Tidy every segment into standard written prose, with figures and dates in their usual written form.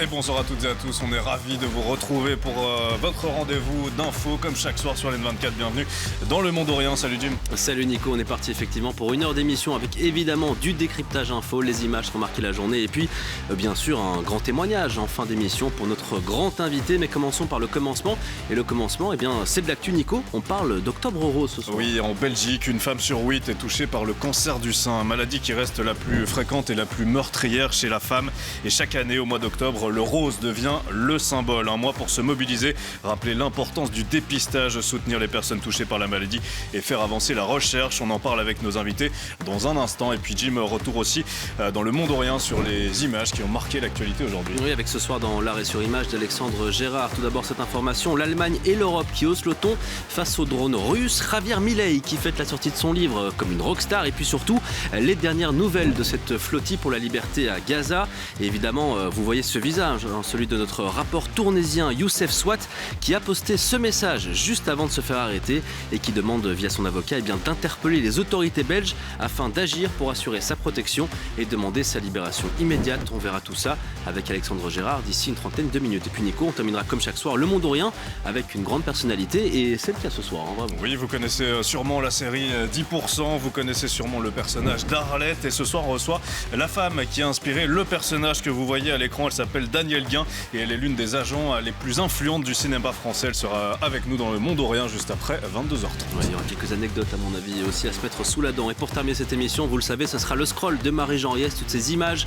Et bonsoir à toutes et à tous, on est ravis de vous retrouver pour votre rendez-vous d'infos comme chaque soir sur l'N24. Bienvenue dans le Mondorien. Salut Jim. Salut Nico, on est parti effectivement pour une heure d'émission avec évidemment du décryptage info, les images qui ont marqué la journée et puis bien sûr un grand témoignage en fin d'émission pour notre grand invité. Mais commençons par le commencement. Et le commencement, eh bien, c'est de l'actu Nico. On parle d'Octobre Rose ce soir. Oui, en Belgique, une femme sur 8 est touchée par le cancer du sein, maladie qui reste la plus fréquente et la plus meurtrière chez la femme. Et chaque année, au mois d'octobre, le rose devient le symbole. Un mois pour se mobiliser, rappeler l'importance du dépistage, soutenir les personnes touchées par la maladie et faire avancer la recherche. On en parle avec nos invités dans un instant. Et puis Jim, retour aussi dans le Mondorien sur les images qui ont marqué l'actualité aujourd'hui. Oui, avec ce soir dans l'arrêt sur image d'Alexandre Gérard. Tout d'abord cette information, l'Allemagne et l'Europe qui haussent le ton face aux drones russes. Javier Milei qui fête la sortie de son livre comme une rockstar. Et puis surtout, les dernières nouvelles de cette flottille pour la liberté à Gaza. Et évidemment, vous voyez ce visage, celui de notre rapport tournésien Youssef Swat qui a posté ce message juste avant de se faire arrêter et qui demande via son avocat d'interpeller les autorités belges afin d'agir pour assurer sa protection et demander sa libération immédiate. On verra tout ça avec Alexandre Gérard d'ici une trentaine de minutes. Et puis Nico, on terminera comme chaque soir le Mondorien avec une grande personnalité et c'est le cas ce soir. Vraiment. Oui, vous connaissez sûrement la série 10%, vous connaissez sûrement le personnage d'Arlette et ce soir on reçoit la femme qui a inspiré le personnage que vous voyez à l'écran. Elle s'appelle Danielle Guin et elle est l'une des agents les plus influentes du cinéma français. Elle sera avec nous dans le Mondorien juste après 22h30. Ouais, il y aura quelques anecdotes à mon avis aussi à se mettre sous la dent. Et pour terminer cette émission, vous le savez, ce sera le scroll de Marie-Jean Riès, toutes ces images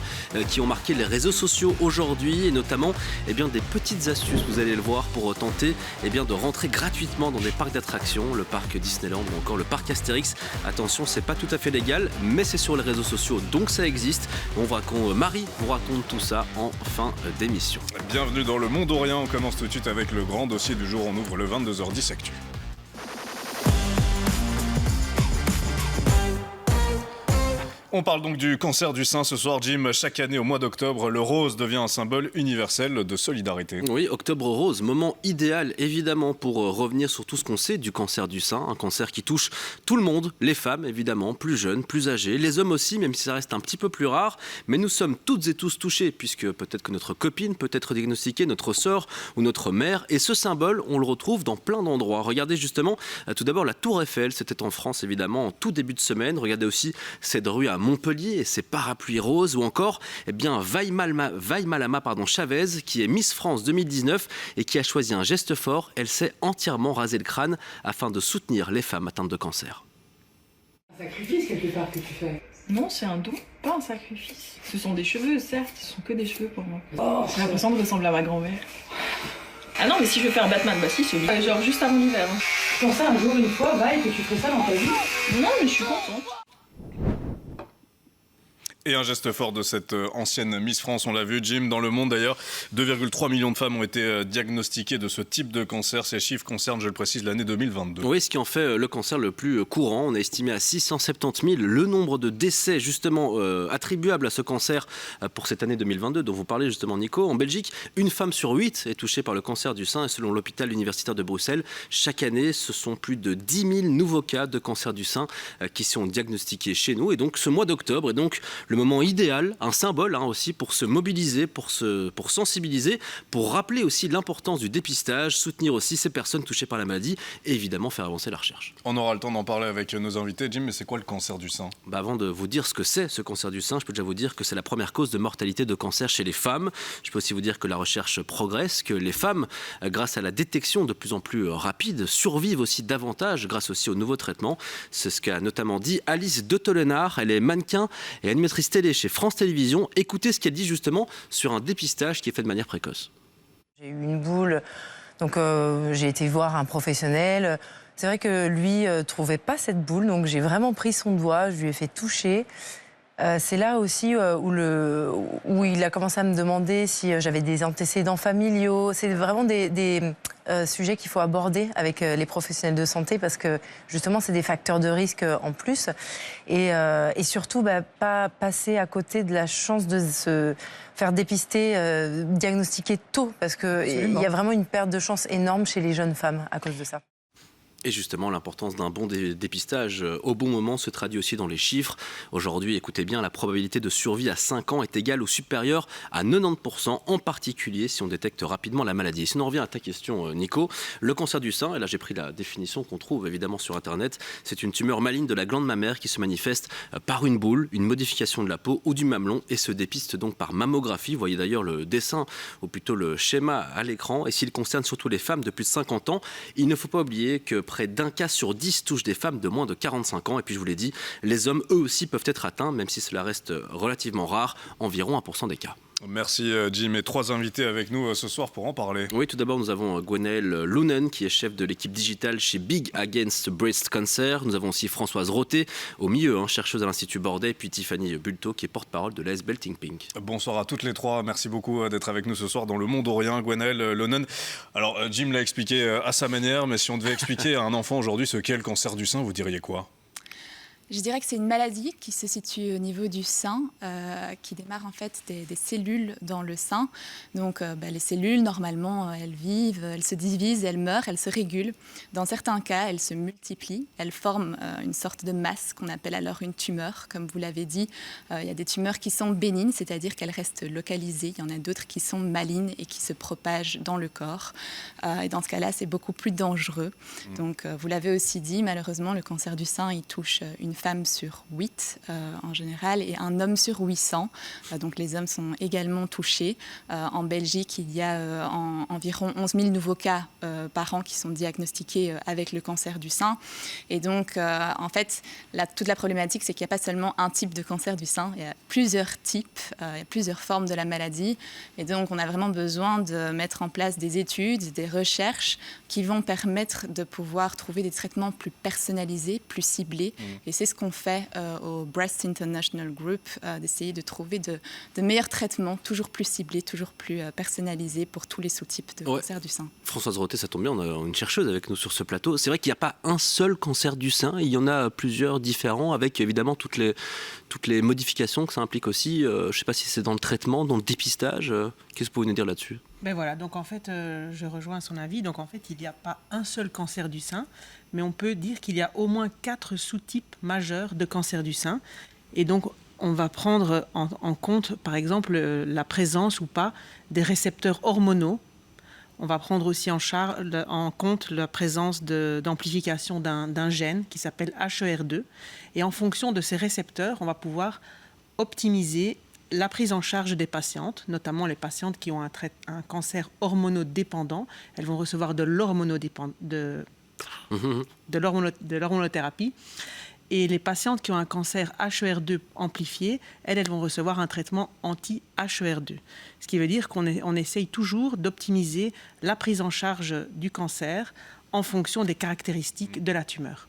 qui ont marqué les réseaux sociaux aujourd'hui et notamment des petites astuces, vous allez le voir, pour tenter de rentrer gratuitement dans des parcs d'attractions, le parc Disneyland ou encore le parc Astérix. Attention, c'est pas tout à fait légal, mais c'est sur les réseaux sociaux, donc ça existe. Marie vous raconte tout ça en fin d'émission. Bienvenue dans le Mondorien, on commence tout de suite avec le grand dossier du jour, on ouvre le 22h10 Actu. On parle donc du cancer du sein ce soir, Jim. Chaque année au mois d'octobre, le rose devient un symbole universel de solidarité. Oui, Octobre Rose, moment idéal évidemment pour revenir sur tout ce qu'on sait du cancer du sein. Un cancer qui touche tout le monde, les femmes évidemment, plus jeunes, plus âgées, les hommes aussi, même si ça reste un petit peu plus rare. Mais nous sommes toutes et tous touchés, puisque peut-être que notre copine peut être diagnostiquée, notre sœur ou notre mère. Et ce symbole, on le retrouve dans plein d'endroits. Regardez justement, tout d'abord la Tour Eiffel, c'était en France évidemment en tout début de semaine. Regardez aussi cette rue à Montpellier et ses parapluies roses ou encore Vaïmalama Chavez qui est Miss France 2019 et qui a choisi un geste fort. Elle s'est entièrement rasé le crâne afin de soutenir les femmes atteintes de cancer. Un sacrifice quelque part que tu fais. Non, c'est un don, pas un sacrifice. Ce sont des cheveux, certes, ce sont que des cheveux pour moi. J'ai l'impression de ressembler à ma grand-mère. Ah non, mais si je veux faire Batman, bah si, celui genre juste avant l'hiver. Tu pensais un jour, une fois, Vaille, que tu ferais ça dans ta vie? Non, mais je suis contente. Et un geste fort de cette ancienne Miss France, on l'a vu, Jim, dans le monde d'ailleurs, 2,3 millions de femmes ont été diagnostiquées de ce type de cancer. Ces chiffres concernent, je le précise, l'année 2022. Oui, ce qui en fait le cancer le plus courant. On a estimé à 670 000 le nombre de décès justement attribuables à ce cancer pour cette année 2022 dont vous parlez justement Nico. En Belgique, une femme sur 8 est touchée par le cancer du sein et selon l'hôpital universitaire de Bruxelles, chaque année, ce sont plus de 10 000 nouveaux cas de cancer du sein qui sont diagnostiqués chez nous. Et donc ce mois d'octobre est donc le moment idéal, un symbole aussi pour se mobiliser, pour sensibiliser, pour rappeler aussi l'importance du dépistage, soutenir aussi ces personnes touchées par la maladie et évidemment faire avancer la recherche. On aura le temps d'en parler avec nos invités. Jim, mais c'est quoi le cancer du sein ? Avant de vous dire ce que c'est ce cancer du sein, je peux déjà vous dire que c'est la première cause de mortalité de cancer chez les femmes. Je peux aussi vous dire que la recherche progresse, que les femmes, grâce à la détection de plus en plus rapide, survivent aussi davantage grâce aussi aux nouveaux traitements. C'est ce qu'a notamment dit Alice de Tolenard. Elle est mannequin et animatrice télé chez France Télévisions. Écoutez ce qu'elle dit justement sur un dépistage qui est fait de manière précoce. J'ai eu une boule, donc j'ai été voir un professionnel. C'est vrai que lui trouvait pas cette boule, donc j'ai vraiment pris son doigt, je lui ai fait toucher. C'est là aussi où il a commencé à me demander si j'avais des antécédents familiaux. C'est vraiment des sujets qu'il faut aborder avec les professionnels de santé parce que justement c'est des facteurs de risque en plus. Et surtout pas passer à côté de la chance de se faire dépister, diagnostiquer tôt parce qu'il y a vraiment une perte de chance énorme chez les jeunes femmes à cause de ça. Et justement, l'importance d'un bon dépistage au bon moment se traduit aussi dans les chiffres. Aujourd'hui, écoutez bien, la probabilité de survie à 5 ans est égale ou supérieure à 90%, en particulier si on détecte rapidement la maladie. Et si on revient à ta question, Nico, le cancer du sein, et là j'ai pris la définition qu'on trouve évidemment sur Internet, c'est une tumeur maligne de la glande mammaire qui se manifeste par une boule, une modification de la peau ou du mamelon et se dépiste donc par mammographie. Vous voyez d'ailleurs le dessin, ou plutôt le schéma à l'écran. Et s'il concerne surtout les femmes de plus de 50 ans, il ne faut pas oublier que près d'un cas sur 10 touche des femmes de moins de 45 ans. Et puis je vous l'ai dit, les hommes eux aussi peuvent être atteints, même si cela reste relativement rare, environ 1% des cas. Merci Jim, et 3 invités avec nous ce soir pour en parler. Oui, tout d'abord nous avons Gwenaëlle Lounen qui est chef de l'équipe digitale chez Big Against Breast Cancer. Nous avons aussi Françoise Roté au milieu, chercheuse à l'Institut Bordet, et puis Tiffany Bulto qui est porte-parole de l'AS Belting Pink. Bonsoir à toutes les 3, merci beaucoup d'être avec nous ce soir dans Le Monde Orient. Gwenaëlle Lounen, alors Jim l'a expliqué à sa manière, mais si on devait expliquer à un enfant aujourd'hui ce qu'est le cancer du sein, vous diriez quoi ? Je dirais que c'est une maladie qui se situe au niveau du sein, qui démarre en fait des cellules dans le sein. Donc les cellules, normalement, elles vivent, elles se divisent, elles meurent, elles se régulent. Dans certains cas, elles se multiplient, elles forment une sorte de masse qu'on appelle alors une tumeur. Comme vous l'avez dit, il y a des tumeurs qui sont bénignes, c'est-à-dire qu'elles restent localisées. Il y en a d'autres qui sont malignes et qui se propagent dans le corps. Et dans ce cas-là, c'est beaucoup plus dangereux. Donc vous l'avez aussi dit, malheureusement, le cancer du sein, il touche une femme sur 8 en général et un homme sur 800. Donc les hommes sont également touchés. En Belgique, il y a environ 11 000 nouveaux cas par an qui sont diagnostiqués avec le cancer du sein. Et donc, en fait, toute la problématique, c'est qu'il n'y a pas seulement un type de cancer du sein, il y a plusieurs types, il y a plusieurs formes de la maladie. Et donc, on a vraiment besoin de mettre en place des études, des recherches qui vont permettre de pouvoir trouver des traitements plus personnalisés, plus ciblés. Et c'est ce qu'on fait au Breast International Group, d'essayer de trouver de meilleurs traitements, toujours plus ciblés, toujours plus personnalisés pour tous les sous-types de cancer du sein. Françoise Roté, ça tombe bien, on a une chercheuse avec nous sur ce plateau. C'est vrai qu'il n'y a pas un seul cancer du sein, il y en a plusieurs différents, avec évidemment toutes les modifications que ça implique aussi. Je ne sais pas si c'est dans le traitement, dans le dépistage. Qu'est-ce que vous pouvez nous dire là-dessus ? Ben voilà, donc en fait, je rejoins son avis. Donc en fait, il n'y a pas un seul cancer du sein, mais on peut dire qu'il y a au moins 4 sous-types majeurs de cancer du sein. Et donc, on va prendre en compte, par exemple, la présence ou pas des récepteurs hormonaux. On va prendre aussi en compte la présence d'amplification d'un gène qui s'appelle HER2. Et en fonction de ces récepteurs, on va pouvoir optimiser la prise en charge des patientes, notamment les patientes qui ont un cancer hormonodépendant. Elles vont recevoir de l'hormonothérapie. Et les patientes qui ont un cancer HER2 amplifié, elles vont recevoir un traitement anti-HER2. Ce qui veut dire qu'on essaye toujours d'optimiser la prise en charge du cancer en fonction des caractéristiques de la tumeur.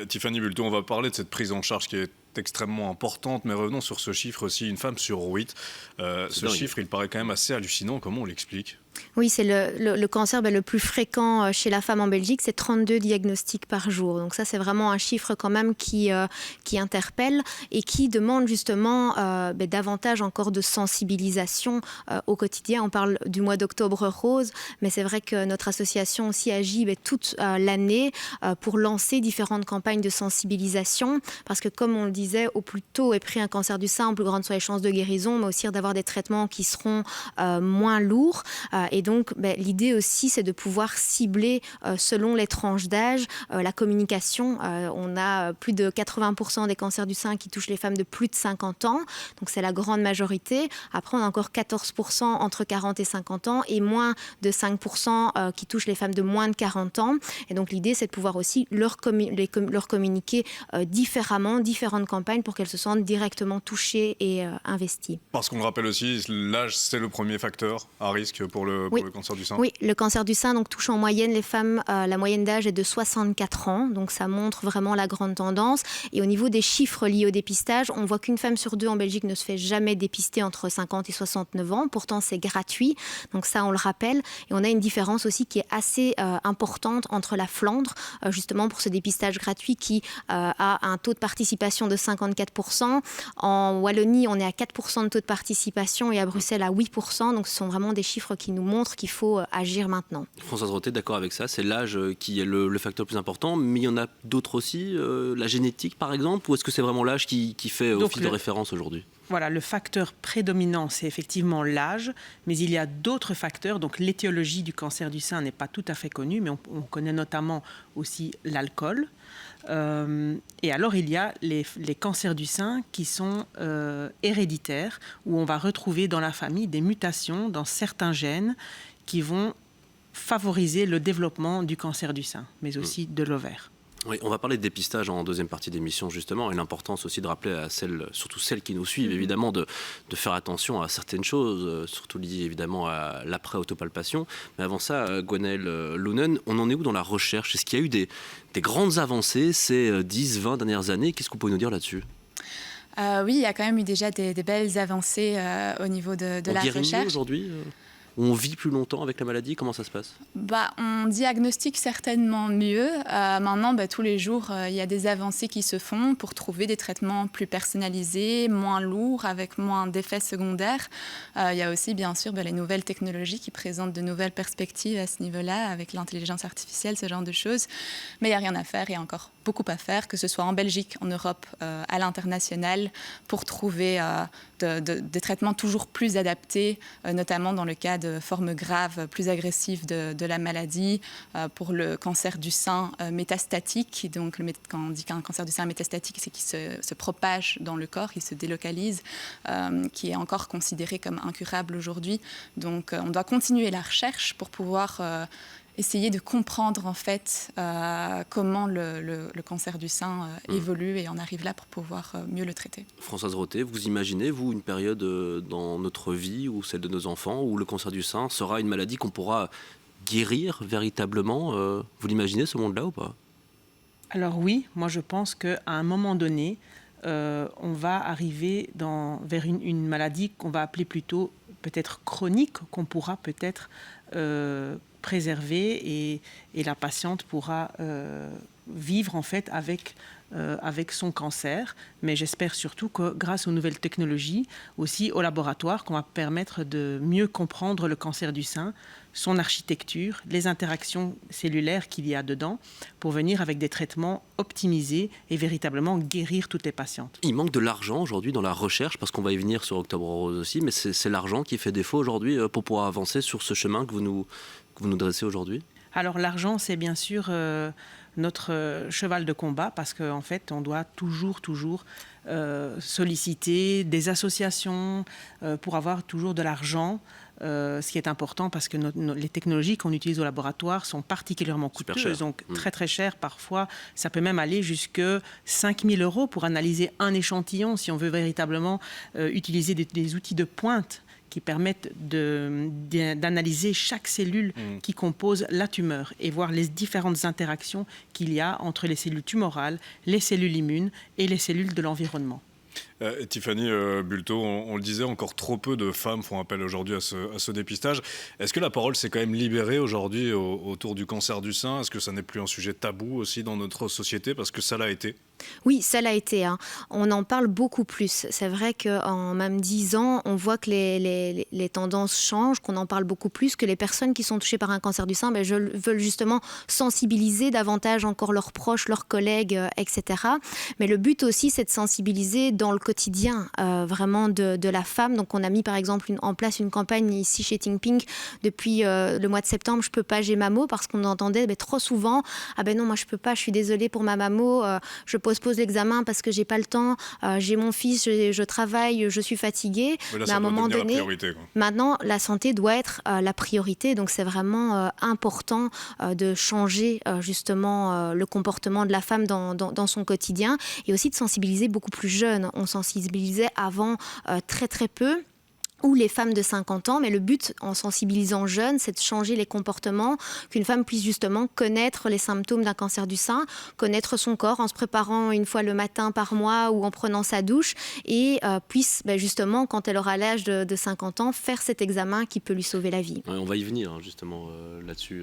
Tiffany Bulto, on va parler de cette prise en charge qui est extrêmement importante, mais revenons sur ce chiffre aussi, une femme sur 8. Ce chiffre, il paraît quand même assez hallucinant. Comment on l'explique ? Oui, c'est le cancer le plus fréquent chez la femme en Belgique, c'est 32 diagnostics par jour. Donc ça, c'est vraiment un chiffre quand même qui interpelle et qui demande justement davantage encore de sensibilisation au quotidien. On parle du mois d'octobre rose, mais c'est vrai que notre association aussi agit toute l'année pour lancer différentes campagnes de sensibilisation, parce que comme on le disait, au plus tôt est pris un cancer du sein, au plus grandes sont les chances de guérison, mais aussi d'avoir des traitements qui seront moins lourds. Et donc, l'idée aussi, c'est de pouvoir cibler selon les tranches d'âge la communication. On a plus de 80% des cancers du sein qui touchent les femmes de plus de 50 ans. Donc, c'est la grande majorité. Après, on a encore 14% entre 40 et 50 ans et moins de 5% qui touchent les femmes de moins de 40 ans. Et donc, l'idée, c'est de pouvoir aussi leur communiquer différemment, différentes campagnes pour qu'elles se sentent directement touchées et investies. Parce qu'on le rappelle aussi, l'âge, c'est le premier facteur à risque pour le cancer du sein. Oui, le cancer du sein touche en moyenne les femmes, la moyenne d'âge est de 64 ans, donc ça montre vraiment la grande tendance. Et au niveau des chiffres liés au dépistage, on voit qu'une femme sur 2 en Belgique ne se fait jamais dépister entre 50 et 69 ans, pourtant c'est gratuit, donc ça on le rappelle. Et on a une différence aussi qui est assez importante entre la Flandre, justement pour ce dépistage gratuit qui a un taux de participation de 54%. En Wallonie, on est à 4% de taux de participation et à Bruxelles à 8%, donc ce sont vraiment des chiffres qui nous montre qu'il faut agir maintenant. Françoise Roté, d'accord avec ça, c'est l'âge qui est le facteur le plus important, mais il y en a d'autres aussi, la génétique par exemple, ou est-ce que c'est vraiment l'âge qui fait office de référence aujourd'hui ? Voilà, le facteur prédominant, c'est effectivement l'âge, mais il y a d'autres facteurs. Donc l'étiologie du cancer du sein n'est pas tout à fait connue, mais on connaît notamment aussi l'alcool. Et alors il y a les cancers du sein qui sont héréditaires, où on va retrouver dans la famille des mutations dans certains gènes qui vont favoriser le développement du cancer du sein, mais aussi de l'ovaire. Oui, on va parler de dépistage en deuxième partie d'émission justement, et l'importance aussi de rappeler à surtout celles qui nous suivent évidemment, de faire attention à certaines choses, surtout liées évidemment à l'après-autopalpation. Mais avant ça, Gwenaëlle Lounen, on en est où dans la recherche ? Est-ce qu'il y a eu des grandes avancées ces 10-20 dernières années ? Qu'est-ce que vous pouvez nous dire là-dessus ? Oui, il y a quand même eu déjà des belles avancées au niveau de la recherche. On guérit mieux aujourd'hui ? On vit plus longtemps avec la maladie ? Comment ça se passe ? On diagnostique certainement mieux. Maintenant, tous les jours, il y a des avancées qui se font pour trouver des traitements plus personnalisés, moins lourds, avec moins d'effets secondaires. Il y a aussi, bien sûr, les nouvelles technologies qui présentent de nouvelles perspectives à ce niveau-là, avec l'intelligence artificielle, ce genre de choses. Mais il n'y a rien à faire, il y a encore beaucoup à faire, que ce soit en Belgique, en Europe, à l'international, pour trouver des traitements toujours plus adaptés, notamment dans le cas de formes graves, plus agressives de la maladie, pour le cancer du sein métastatique. Donc, quand on dit qu'un cancer du sein métastatique, c'est qu'il se propage dans le corps, il se délocalise, qui est encore considéré comme incurable aujourd'hui. Donc, on doit continuer la recherche pour pouvoir essayer de comprendre en fait comment le cancer du sein évolue et on arrive là pour pouvoir mieux le traiter. Françoise Roté, vous imaginez, vous, une période dans notre vie ou celle de nos enfants où le cancer du sein sera une maladie qu'on pourra guérir véritablement ? Vous l'imaginez, ce monde-là, ou pas ? Alors oui, moi je pense qu'à un moment donné, on va arriver vers une maladie qu'on va appeler plutôt peut-être chronique, qu'on pourra peut-être préserver et la patiente pourra vivre en fait avec son cancer. Mais j'espère surtout que grâce aux nouvelles technologies, aussi au laboratoire, qu'on va permettre de mieux comprendre le cancer du sein, son architecture, les interactions cellulaires qu'il y a dedans, pour venir avec des traitements optimisés et véritablement guérir toutes les patientes. Il manque de l'argent aujourd'hui dans la recherche, parce qu'on va y venir sur Octobre Rose aussi, mais c'est l'argent qui fait défaut aujourd'hui pour pouvoir avancer sur ce chemin que vous nous dressez aujourd'hui ? Alors l'argent, c'est bien sûr notre cheval de combat, parce qu'en fait, on doit toujours solliciter des associations pour avoir toujours de l'argent. Ce qui est important parce que les technologies qu'on utilise au laboratoire sont particulièrement coûteuses, donc très très chères parfois. Ça peut même aller jusque 5 000 € pour analyser un échantillon si on veut véritablement utiliser des outils de pointe qui permettent d'analyser chaque cellule qui compose la tumeur et voir les différentes interactions qu'il y a entre les cellules tumorales, les cellules immunes et les cellules de l'environnement. Tiffany Bulto, on le disait, encore trop peu de femmes font appel aujourd'hui à ce dépistage. Est-ce que la parole s'est quand même libérée aujourd'hui autour du cancer du sein ? Est-ce que ça n'est plus un sujet tabou aussi dans notre société ? Parce que ça l'a été. Oui, ça l'a été. On en parle beaucoup plus. C'est vrai qu'en même 10 ans, on voit que les tendances changent, qu'on en parle beaucoup plus, que les personnes qui sont touchées par un cancer du sein veulent justement sensibiliser davantage encore leurs proches, leurs collègues, etc. Mais le but aussi, c'est de sensibiliser dans le quotidien vraiment de la femme. Donc on a mis par exemple en place une campagne ici chez Think Pink depuis le mois de septembre, je peux pas, j'ai mammo, parce qu'on entendait trop souvent, ah ben non, moi je peux pas, je suis désolée pour ma mammo, je postpose l'examen parce que j'ai pas le temps, j'ai mon fils, je travaille, je suis fatiguée. Mais à un moment donné, maintenant la santé doit être la priorité, donc c'est vraiment important de changer justement le comportement de la femme dans son quotidien, et aussi de sensibiliser beaucoup plus jeune. On sensibilisait avant très très peu, ou les femmes de 50 ans, mais le but en sensibilisant jeunes, c'est de changer les comportements, qu'une femme puisse justement connaître les symptômes d'un cancer du sein, connaître son corps en se préparant une fois le matin par mois ou en prenant sa douche, et puisse justement, quand elle aura l'âge de 50 ans, faire cet examen qui peut lui sauver la vie. Ouais, on va y venir justement là-dessus.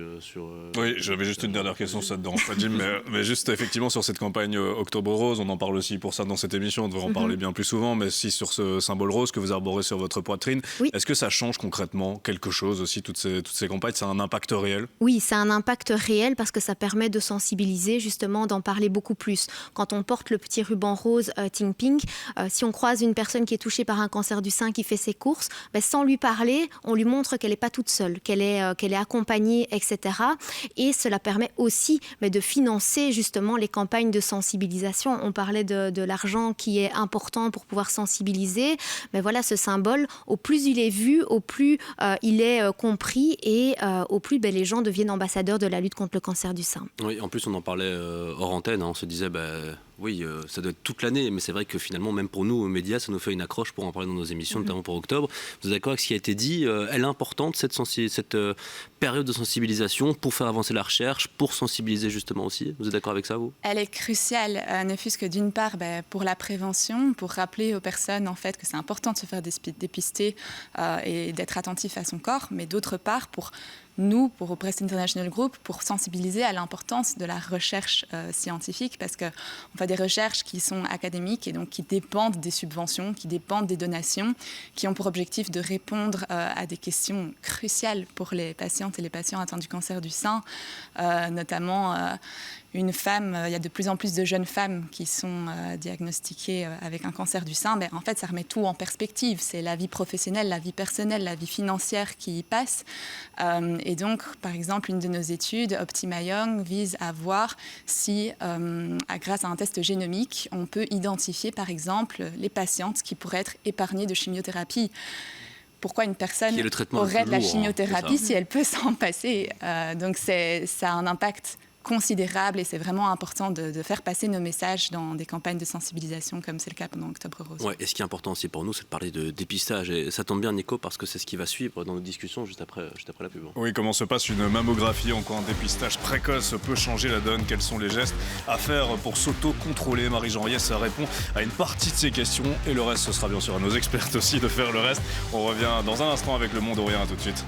Oui, j'avais juste une dernière question, ça te dérange pas, Jim, mais juste effectivement sur cette campagne Octobre Rose, on en parle aussi pour ça dans cette émission, on devrait en parler bien plus souvent, mais si sur ce symbole rose que vous arborez sur votre poitrine, Catherine. Oui. Est-ce que ça change concrètement quelque chose aussi, toutes ces campagnes? Ça a un impact réel? Oui, ça a un impact réel parce que ça permet de sensibiliser, justement, d'en parler beaucoup plus. Quand on porte le petit ruban rose Think Pink, si on croise une personne qui est touchée par un cancer du sein qui fait ses courses, sans lui parler, on lui montre qu'elle n'est pas toute seule, qu'elle est accompagnée, etc. Et cela permet aussi de financer justement les campagnes de sensibilisation. On parlait de l'argent qui est important pour pouvoir sensibiliser. Mais voilà, ce symbole, au plus il est vu, au plus il est compris et au plus les gens deviennent ambassadeurs de la lutte contre le cancer du sein. Oui, en plus on en parlait hors antenne, on se disait oui, ça doit être toute l'année, mais c'est vrai que finalement, même pour nous, aux médias, ça nous fait une accroche pour en parler dans nos émissions, notamment pour octobre. Vous êtes d'accord avec ce qui a été dit? Elle est importante, cette période de sensibilisation, pour faire avancer la recherche, pour sensibiliser justement aussi. Vous êtes d'accord avec ça, vous? Elle est cruciale, ne fût-ce que d'une part pour la prévention, pour rappeler aux personnes en fait que c'est important de se faire dépister et d'être attentif à son corps, mais d'autre part pour nous, pour Breast International Group, pour sensibiliser à l'importance de la recherche scientifique, parce qu'on fait des recherches qui sont académiques et donc qui dépendent des subventions, qui dépendent des donations, qui ont pour objectif de répondre à des questions cruciales pour les patientes et les patients atteints du cancer du sein, notamment une femme, il y a de plus en plus de jeunes femmes qui sont diagnostiquées avec un cancer du sein. En fait, ça remet tout en perspective. C'est la vie professionnelle, la vie personnelle, la vie financière qui y passe. Et donc, par exemple, une de nos études, Optima Young, vise à voir si, grâce à un test génomique, on peut identifier, par exemple, les patientes qui pourraient être épargnées de chimiothérapie. Pourquoi une personne aurait de la chimiothérapie si elle peut s'en passer? Donc, ça a un impact considérable et c'est vraiment important de faire passer nos messages dans des campagnes de sensibilisation comme c'est le cas pendant Octobre Rose. Ouais, et ce qui est important aussi pour nous, c'est de parler de dépistage. Et ça tombe bien, Nico, parce que c'est ce qui va suivre dans nos discussions juste après la pub. Oui, comment se passe une mammographie, en quoi un dépistage précoce peut changer la donne, quels sont les gestes à faire pour s'auto-contrôler. Marie-Jean Riès répond à une partie de ces questions et le reste, ce sera bien sûr à nos experts aussi de faire le reste. On revient dans un instant avec Le Monde ou Rien, à tout de suite.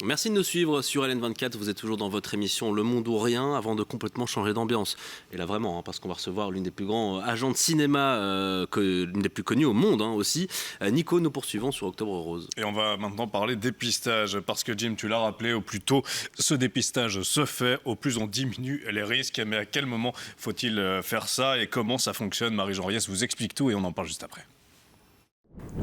Merci de nous suivre sur LN24. Vous êtes toujours dans votre émission Le Monde ou Rien, avant de complètement changer d'ambiance. Et là vraiment, parce qu'on va recevoir l'une des plus grands agents de cinéma, l'une des plus connues au monde aussi. Nico, nous poursuivons sur Octobre Rose. Et on va maintenant parler dépistage, parce que Jim, tu l'as rappelé, au plus tôt ce dépistage se fait, au plus on diminue les risques. Mais à quel moment faut-il faire ça et comment ça fonctionne? Marie-Jean Riès vous explique tout et on en parle juste après.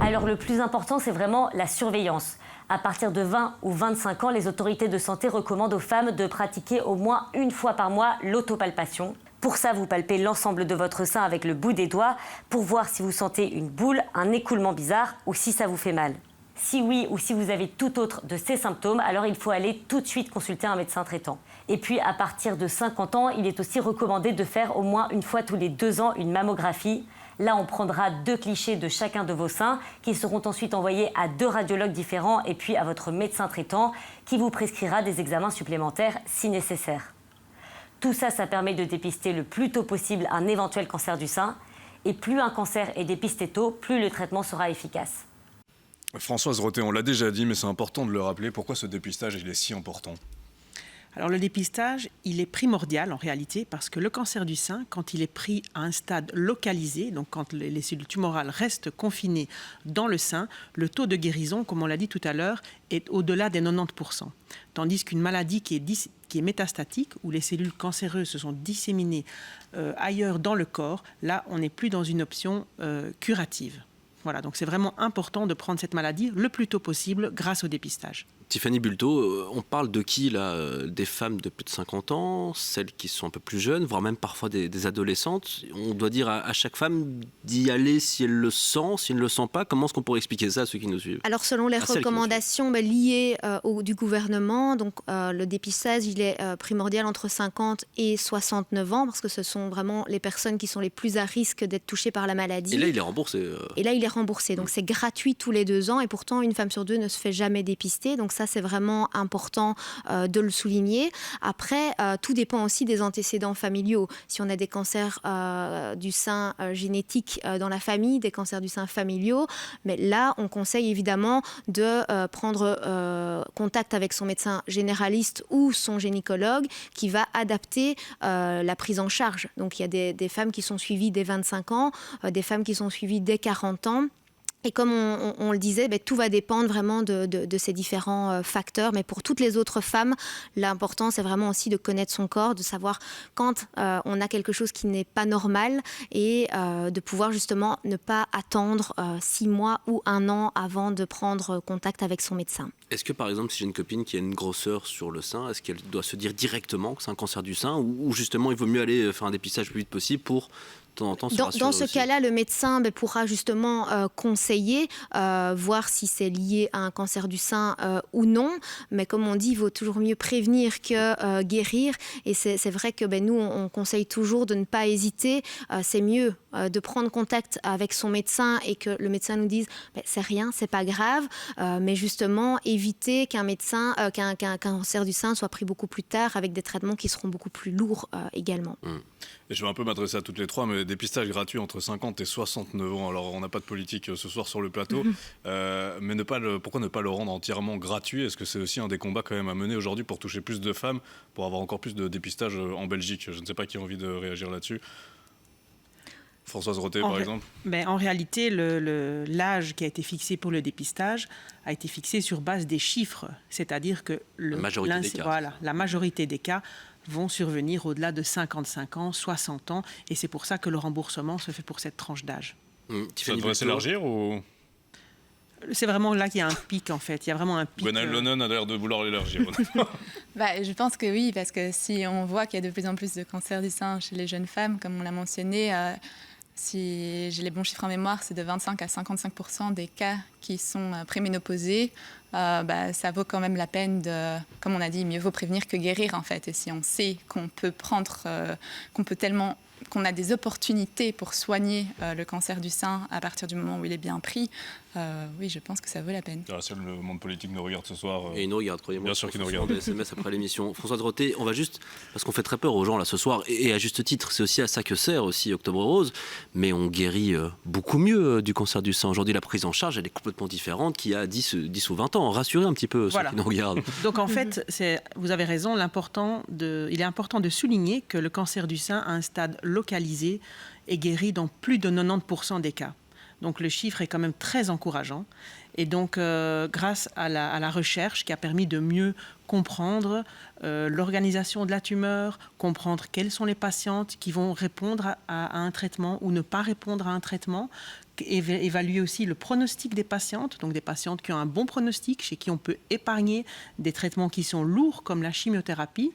Alors le plus important, c'est vraiment la surveillance. À partir de 20 ou 25 ans, les autorités de santé recommandent aux femmes de pratiquer au moins une fois par mois l'autopalpation. Pour ça, vous palpez l'ensemble de votre sein avec le bout des doigts pour voir si vous sentez une boule, un écoulement bizarre ou si ça vous fait mal. Si oui ou si vous avez tout autre de ces symptômes, alors il faut aller tout de suite consulter un médecin traitant. Et puis à partir de 50 ans, il est aussi recommandé de faire au moins une fois tous les 2 ans une mammographie. Là, on prendra 2 clichés de chacun de vos seins qui seront ensuite envoyés à 2 radiologues différents et puis à votre médecin traitant qui vous prescrira des examens supplémentaires si nécessaire. Tout ça, ça permet de dépister le plus tôt possible un éventuel cancer du sein. Et plus un cancer est dépisté tôt, plus le traitement sera efficace. Françoise Roté, on l'a déjà dit, mais c'est important de le rappeler. Pourquoi ce dépistage il est si important? Alors le dépistage, il est primordial en réalité parce que le cancer du sein, quand il est pris à un stade localisé, donc quand les cellules tumorales restent confinées dans le sein, le taux de guérison, comme on l'a dit tout à l'heure, est au-delà des 90%. Tandis qu'une maladie qui est métastatique, où les cellules cancéreuses se sont disséminées ailleurs dans le corps, là on n'est plus dans une option curative. Voilà, donc c'est vraiment important de prendre cette maladie le plus tôt possible grâce au dépistage. Tiffany Bulto, on parle de qui là? Des femmes de plus de 50 ans, celles qui sont un peu plus jeunes, voire même parfois des adolescentes. On doit dire à chaque femme d'y aller si elle le sent, si elle ne le sent pas. Comment est-ce qu'on pourrait expliquer ça à ceux qui nous suivent? Alors selon les recommandations liées du gouvernement, donc, le dépistage il est primordial entre 50 et 69 ans parce que ce sont vraiment les personnes qui sont les plus à risque d'être touchées par la maladie. Et là il est remboursé. Et là il est remboursé, donc c'est gratuit tous les 2 ans et pourtant une femme sur 2 ne se fait jamais dépister. Donc ça, c'est vraiment important de le souligner. Après, tout dépend aussi des antécédents familiaux. Si on a des cancers du sein génétiques dans la famille, des cancers du sein familiaux, mais là, on conseille évidemment de prendre contact avec son médecin généraliste ou son gynécologue qui va adapter la prise en charge. Donc, il y a des femmes qui sont suivies dès 25 ans, des femmes qui sont suivies dès 40 ans. Et comme on le disait, tout va dépendre vraiment de ces différents facteurs. Mais pour toutes les autres femmes, l'important, c'est vraiment aussi de connaître son corps, de savoir quand on a quelque chose qui n'est pas normal et de pouvoir justement ne pas attendre 6 mois ou 1 an avant de prendre contact avec son médecin. Est-ce que par exemple, si j'ai une copine qui a une grosseur sur le sein, est-ce qu'elle doit se dire directement que c'est un cancer du sein ou justement il vaut mieux aller faire un dépistage le plus vite possible pour... Dans ce cas-là, le médecin pourra justement conseiller, voir si c'est lié à un cancer du sein ou non. Mais comme on dit, il vaut toujours mieux prévenir que guérir. Et c'est vrai que nous, on conseille toujours de ne pas hésiter. C'est mieux de prendre contact avec son médecin et que le médecin nous dise c'est rien, c'est pas grave. Mais justement, éviter qu'un cancer du sein soit pris beaucoup plus tard avec des traitements qui seront beaucoup plus lourds également. Et je vais un peu m'adresser à toutes les trois, mais dépistage gratuit entre 50 et 69 ans. Alors, on n'a pas de politique ce soir sur le plateau, mais pourquoi ne pas le rendre entièrement gratuit? Est-ce que c'est aussi un des combats quand même à mener aujourd'hui pour toucher plus de femmes, pour avoir encore plus de dépistage en Belgique? Je ne sais pas qui a envie de réagir là-dessus. Françoise Roté, par exemple. En réalité, l'âge qui a été fixé pour le dépistage a été fixé sur base des chiffres, c'est-à-dire que la majorité des cas vont survenir au-delà de 55 ans, 60 ans, et c'est pour ça que le remboursement se fait pour cette tranche d'âge. Ça devrait s'élargir ou... C'est vraiment là qu'il y a un pic, en fait. Il y a vraiment un pic. Gwenaëlle Lonon a l'air de vouloir l'élargir. Je pense que oui, parce que si on voit qu'il y a de plus en plus de cancers du sein chez les jeunes femmes, comme on l'a mentionné, si j'ai les bons chiffres en mémoire, c'est de 25 à 55% des cas qui sont préménopausés. Ça vaut quand même la peine de, comme on a dit, mieux vaut prévenir que guérir en fait. Et si on sait qu'on peut qu'on a des opportunités pour soigner le cancer du sein à partir du moment où il est bien pris, oui, je pense que ça vaut la peine. Si le monde politique nous regarde ce soir. Et il nous regarde, croyez-moi. Bien sûr qu'il nous regarde. Des SMS après l'émission. Françoise Roté, on va juste, parce qu'on fait très peur aux gens là ce soir, et à juste titre, c'est aussi à ça que sert aussi Octobre Rose, mais on guérit beaucoup mieux du cancer du sein. Aujourd'hui, la prise en charge, elle est complètement différente qu'il y a 10 ou 20 ans. Rassurez un petit peu ceux qui nous regardent. Donc en fait, vous avez raison, il est important de souligner que le cancer du sein a un stade localisé et guéri dans plus de 90% des cas. Donc le chiffre est quand même très encourageant. Et donc grâce à la recherche qui a permis de mieux comprendre l'organisation de la tumeur, comprendre quelles sont les patientes qui vont répondre à un traitement ou ne pas répondre à un traitement, évaluer aussi le pronostic des patientes, donc des patientes qui ont un bon pronostic, chez qui on peut épargner des traitements qui sont lourds comme la chimiothérapie.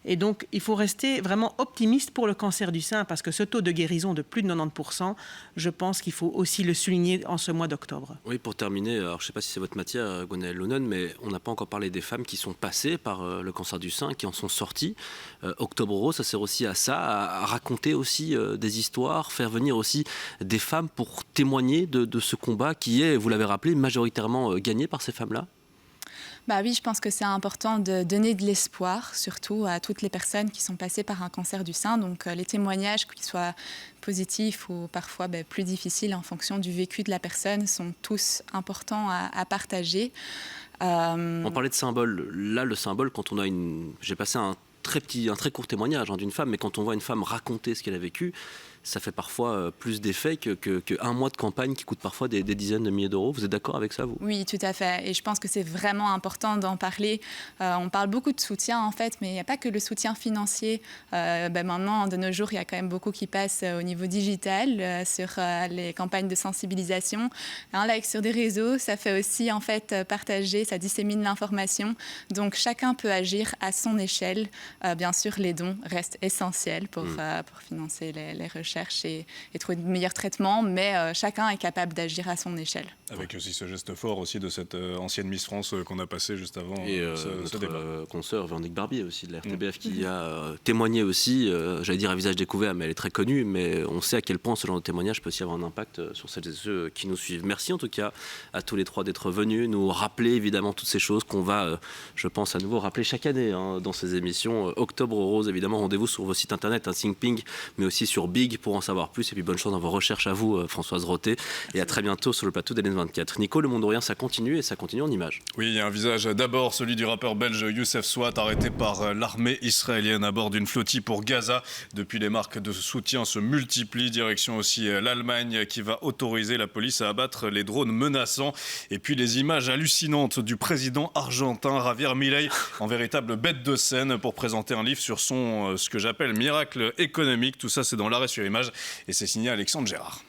Et donc, il faut rester vraiment optimiste pour le cancer du sein parce que ce taux de guérison de plus de 90%, je pense qu'il faut aussi le souligner en ce mois d'octobre. Oui, pour terminer, alors je ne sais pas si c'est votre matière, Gwenaëlle Lonon, mais on n'a pas encore parlé des femmes qui sont passées par le cancer du sein, qui en sont sorties. Octobre Rose, ça sert aussi à ça, à raconter aussi des histoires, faire venir aussi des femmes pour témoigner de ce combat qui est, vous l'avez rappelé, majoritairement gagné par ces femmes-là. Oui, je pense que c'est important de donner de l'espoir, surtout à toutes les personnes qui sont passées par un cancer du sein. Donc les témoignages, qu'ils soient positifs ou parfois plus difficiles en fonction du vécu de la personne, sont tous importants à partager. On parlait de symbole. Là, le symbole, quand on a j'ai passé un très court témoignage d'une femme, mais quand on voit une femme raconter ce qu'elle a vécu, ça fait parfois plus d'effet qu'un mois de campagne qui coûte parfois des dizaines de milliers d'euros. Vous êtes d'accord avec ça, vous ? Oui, tout à fait. Et je pense que c'est vraiment important d'en parler. On parle beaucoup de soutien, en fait, mais il n'y a pas que le soutien financier. Maintenant, de nos jours, il y a quand même beaucoup qui passe au niveau digital, sur les campagnes de sensibilisation. Un like sur des réseaux, ça fait aussi, en fait, partager, ça dissémine l'information. Donc, chacun peut agir à son échelle. Bien sûr, les dons restent essentiels pour financer les recherches recherche et trouver de meilleurs traitements, mais chacun est capable d'agir à son échelle. Avec aussi ce geste fort aussi de cette ancienne Miss France qu'on a passé juste avant ce débat. Consoeur Véronique Barbier aussi de la RTBF qui a témoigné aussi, j'allais dire à visage découvert, mais elle est très connue, mais on sait à quel point ce genre de témoignage peut aussi avoir un impact sur celles et ceux qui nous suivent. Merci en tout cas à tous les trois d'être venus, nous rappeler évidemment toutes ces choses qu'on va, je pense, à nouveau rappeler chaque année dans ces émissions. Octobre Rose, évidemment, rendez-vous sur vos sites internet, ThinkPink, mais aussi sur Big pour en savoir plus. Et puis bonne chance dans vos recherches à vous, Françoise Roté, et à très bientôt sur le plateau d'LN24. Nico, le Monde Rien, ça continue et ça continue en images. Oui, il y a un visage d'abord, celui du rappeur belge Youssef Swat, arrêté par l'armée israélienne à bord d'une flottille pour Gaza. Depuis, les marques de soutien se multiplient, direction aussi l'Allemagne qui va autoriser la police à abattre les drones menaçants. Et puis les images hallucinantes du président argentin Javier Milei en véritable bête de scène pour présenter un livre sur son, ce que j'appelle miracle économique. Tout ça, c'est dans l'arrêt sur image et c'est signé Alexandre Gérard.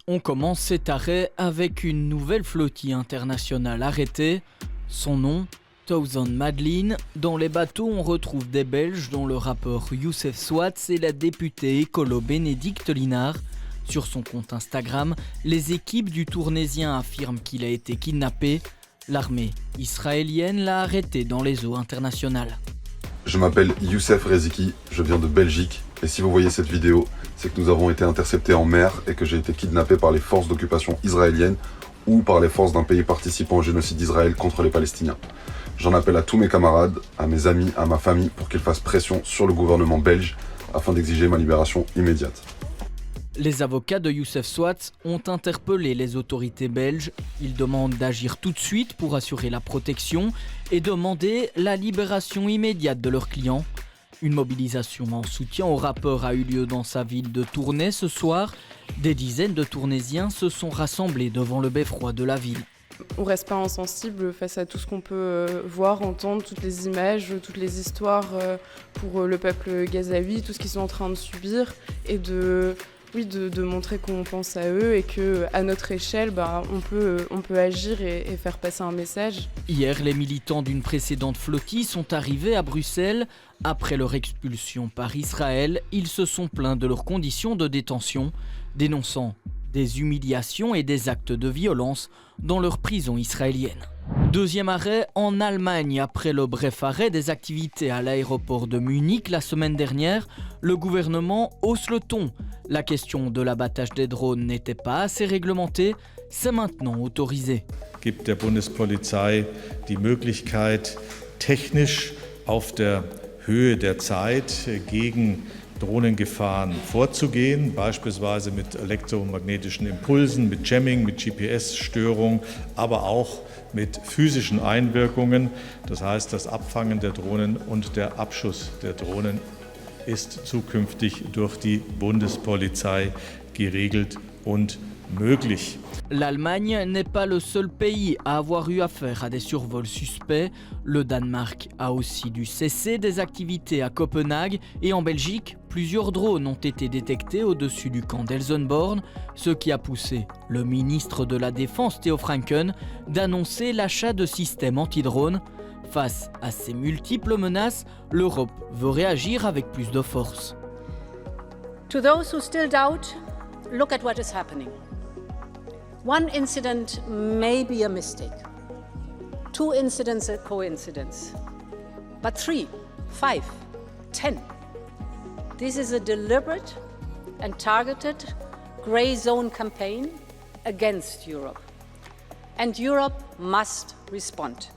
On commence cet arrêt avec une nouvelle flottille internationale arrêtée. Son nom, Thousand Madeleine. Dans les bateaux, on retrouve des Belges dont le rappeur Youssef Swat et la députée écolo Bénédicte Linard. Sur son compte Instagram, les équipes du Tournaisien affirment qu'il a été kidnappé. L'armée israélienne l'a arrêté dans les eaux internationales. Je m'appelle Youssef Reziki, je viens de Belgique et si vous voyez cette vidéo, c'est que nous avons été interceptés en mer et que j'ai été kidnappé par les forces d'occupation israéliennes ou par les forces d'un pays participant au génocide d'Israël contre les Palestiniens. J'en appelle à tous mes camarades, à mes amis, à ma famille pour qu'ils fassent pression sur le gouvernement belge afin d'exiger ma libération immédiate. Les avocats de Youssef Swat ont interpellé les autorités belges. Ils demandent d'agir tout de suite pour assurer la protection et demander la libération immédiate de leurs clients. Une mobilisation en soutien au rappeur a eu lieu dans sa ville de Tournai ce soir. Des dizaines de Tournaisiens se sont rassemblés devant le beffroi de la ville. On reste pas insensible face à tout ce qu'on peut voir, entendre, toutes les images, toutes les histoires pour le peuple gazaoui, tout ce qu'ils sont en train de subir et de montrer qu'on pense à eux et qu'à notre échelle, on peut agir et faire passer un message. Hier, les militants d'une précédente flottille sont arrivés à Bruxelles. Après leur expulsion par Israël, ils se sont plaints de leurs conditions de détention, dénonçant des humiliations et des actes de violence dans leur prison israélienne. Deuxième arrêt en Allemagne. Après le bref arrêt des activités à l'aéroport de Munich la semaine dernière, le gouvernement hausse le ton. La question de l'abattage des drones n'était pas assez réglementée, c'est maintenant autorisé. Gibt der Bundespolizei die Möglichkeit, technisch auf der Höhe der Zeit gegen Drohnengefahren vorzugehen, beispielsweise mit elektromagnetischen Impulsen, mit Jamming, mit GPS-Störung, aber auch mit physischen Einwirkungen. Das heißt, das Abfangen der Drohnen und der Abschuss der Drohnen ist zukünftig durch die Bundespolizei geregelt und möglich. L'Allemagne n'est pas le seul pays à avoir eu affaire à des survols suspects. Le Danemark a aussi dû cesser des activités à Copenhague et en Belgique, plusieurs drones ont été détectés au-dessus du camp d'Elsenborn, ce qui a poussé le ministre de la Défense Theo Franken d'annoncer l'achat de systèmes anti-drones. Face à ces multiples menaces, l'Europe veut réagir avec plus de force. To those who still doubt, look at what is happening. One incident may be a mistake. 2 incidents a coincidence. But 3, 5, 10. This is a deliberate and targeted grey zone campaign against Europe. And Europe must respond.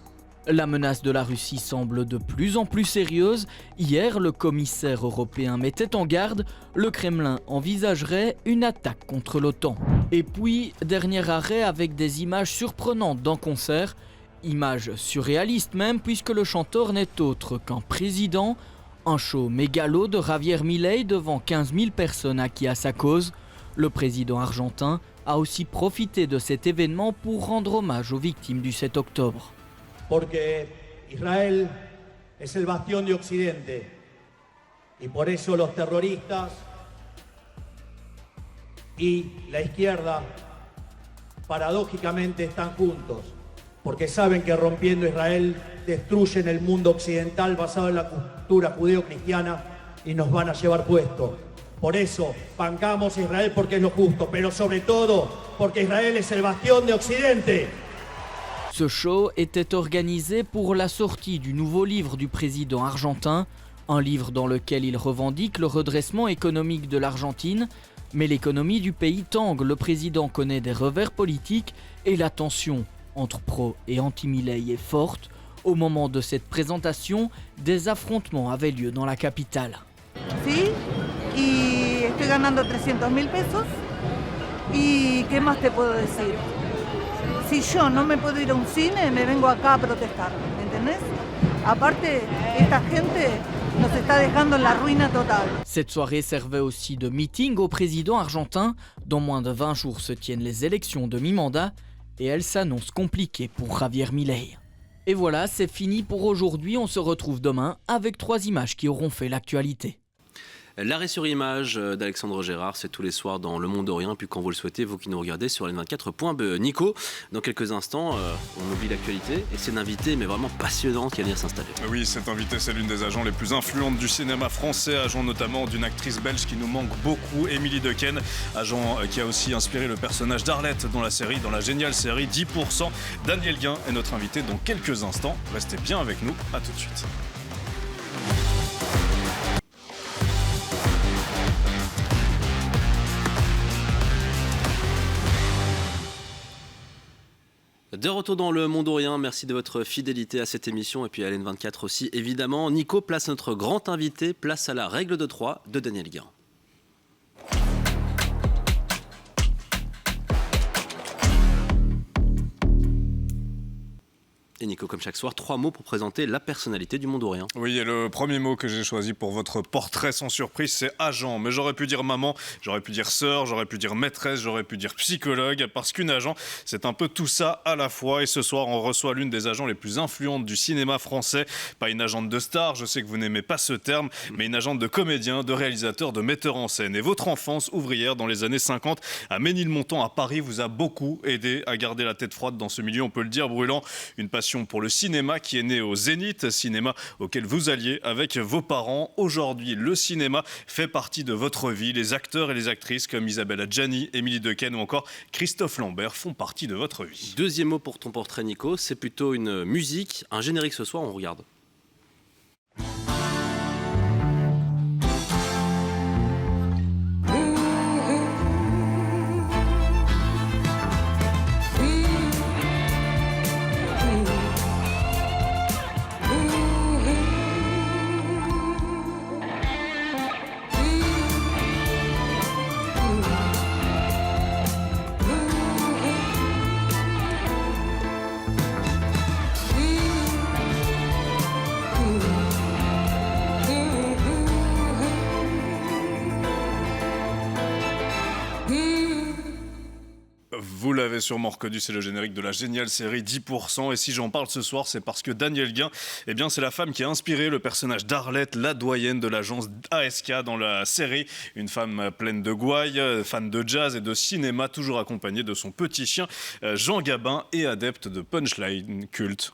La menace de la Russie semble de plus en plus sérieuse. Hier, le commissaire européen mettait en garde. Le Kremlin envisagerait une attaque contre l'OTAN. Et puis, dernier arrêt avec des images surprenantes d'un concert. Images surréalistes même, puisque le chanteur n'est autre qu'un président. Un show mégalo de Javier Milei devant 15 000 personnes acquis à sa cause. Le président argentin a aussi profité de cet événement pour rendre hommage aux victimes du 7 octobre. Porque Israel es el bastión de Occidente y por eso los terroristas y la izquierda paradójicamente están juntos, porque saben que rompiendo Israel destruyen el mundo occidental basado en la cultura judeo-cristiana y nos van a llevar puesto. Por eso, bancamos Israel porque es lo justo, pero sobre todo porque Israel es el bastión de Occidente. Ce show était organisé pour la sortie du nouveau livre du président argentin, un livre dans lequel il revendique le redressement économique de l'Argentine, mais l'économie du pays tangue, le président connaît des revers politiques et la tension entre pro et anti-Milei est forte. Au moment de cette présentation, des affrontements avaient lieu dans la capitale. Sí, y estoy ganando 300.000 pesos. ¿Y qué más te puedo decir? Si yo no me puedo ir a un cine, me vengo acá a protestar, ¿me entendés? Aparte, esta gente nos está dejando en la ruina total. Cette soirée servait aussi de meeting au président argentin. Dans moins de 20 jours se tiennent les élections de mi-mandat et elles s'annoncent compliquées pour Javier Milei. Et voilà, c'est fini pour aujourd'hui. On se retrouve demain avec 3 images qui auront fait l'actualité. L'arrêt sur image d'Alexandre Gérard, c'est tous les soirs dans Le Monde Orient. Puis quand vous le souhaitez, vous qui nous regardez sur LN24.be. Nico, dans quelques instants, on oublie l'actualité et c'est une invitée, mais vraiment passionnante, qui vient s'installer. Oui, cette invitée, c'est l'une des agents les plus influentes du cinéma français, agent notamment d'une actrice belge qui nous manque beaucoup, Émilie Dequesne, agent qui a aussi inspiré le personnage d'Arlette dans la géniale série 10%. Daniel Guin est notre invité dans quelques instants. Restez bien avec nous, à tout de suite. De retour dans Le Monde Orient, merci de votre fidélité à cette émission et puis à LN24 aussi évidemment. Nico, place notre grand invité, place à la règle de 3 de Daniel Guin. Et Nico, comme chaque soir, 3 mots pour présenter la personnalité du Monde Orient. Oui, et le premier mot que j'ai choisi pour votre portrait sans surprise, c'est agent. Mais j'aurais pu dire maman, j'aurais pu dire sœur, j'aurais pu dire maîtresse, j'aurais pu dire psychologue, parce qu'une agent, c'est un peu tout ça à la fois. Et ce soir, on reçoit l'une des agents les plus influentes du cinéma français. Pas une agente de star, je sais que vous n'aimez pas ce terme, mais une agente de comédien, de réalisateur, de metteur en scène. Et votre enfance ouvrière dans les années 50 à Ménilmontant, à Paris, vous a beaucoup aidé à garder la tête froide dans ce milieu, on peut le dire, brûlant. Une passion pour le cinéma qui est né au Zénith, cinéma auquel vous alliez avec vos parents. Aujourd'hui, le cinéma fait partie de votre vie. Les acteurs et les actrices comme Isabelle Adjani, Émilie Dequesne ou encore Christophe Lambert font partie de votre vie. Deuxième mot pour ton portrait, Nico, c'est plutôt une musique, un générique ce soir, on regarde. Vous l'avez sûrement reconnu, c'est le générique de la géniale série 10%. Et si j'en parle ce soir, c'est parce que Daniel Guin, eh bien, c'est la femme qui a inspiré le personnage d'Arlette, la doyenne de l'agence ASK dans la série. Une femme pleine de gouaille, fan de jazz et de cinéma, toujours accompagnée de son petit chien Jean Gabin et adepte de punchline culte.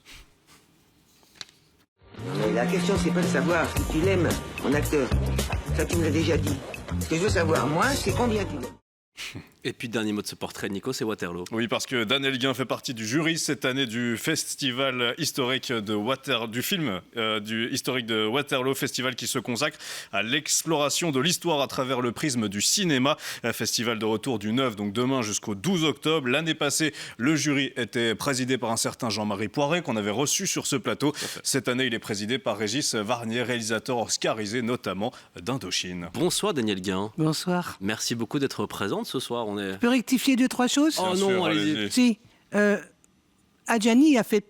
Mais la question, c'est pas de savoir si tu l'aimes, mon acteur. Ça, tu me l'as déjà dit. Ce que je veux savoir, moi, c'est combien tu l'aimes. Et puis, dernier mot de ce portrait, Nico, c'est Waterloo. Oui, parce que Daniel Guin fait partie du jury cette année du festival historique de du film du historique de Waterloo, festival qui se consacre à l'exploration de l'histoire à travers le prisme du cinéma. Festival de retour du 9, donc demain jusqu'au 12 octobre. L'année passée, le jury était présidé par un certain Jean-Marie Poiret qu'on avait reçu sur ce plateau. Cette année, il est présidé par Régis Varnier, réalisateur oscarisé notamment d'Indochine. Bonsoir Daniel Guin. Bonsoir. Merci beaucoup d'être présente ce soir. Je peux rectifier 2-3 choses? Oh non, allez-y. Si. Adjani a fait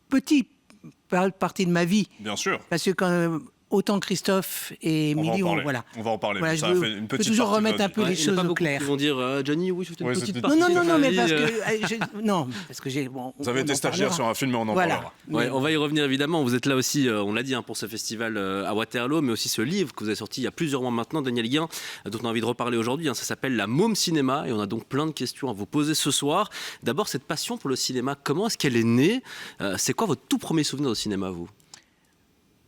partie de ma vie. Bien sûr. Parce que quand autant Christophe et Émilie, voilà. On va en parler. Voilà, Ça je a fait une peux petite toujours partie remettre un peu les choses au clair. Ils vont dire Johnny, oui, c'était une petite partie. Non, mais parce que non, parce que j'ai. Bon, vous avez été stagiaire sur un film, mais on en parlera. Ouais, on va y revenir évidemment. Vous êtes là aussi, on l'a dit, pour ce festival à Waterloo, mais aussi ce livre que vous avez sorti il y a plusieurs mois maintenant, Daniel Guin, dont on a envie de reparler aujourd'hui. Ça s'appelle La Môme Cinéma, et on a donc plein de questions à vous poser ce soir. D'abord, cette passion pour le cinéma, comment est-ce qu'elle est née? C'est quoi votre tout premier souvenir au cinéma, vous?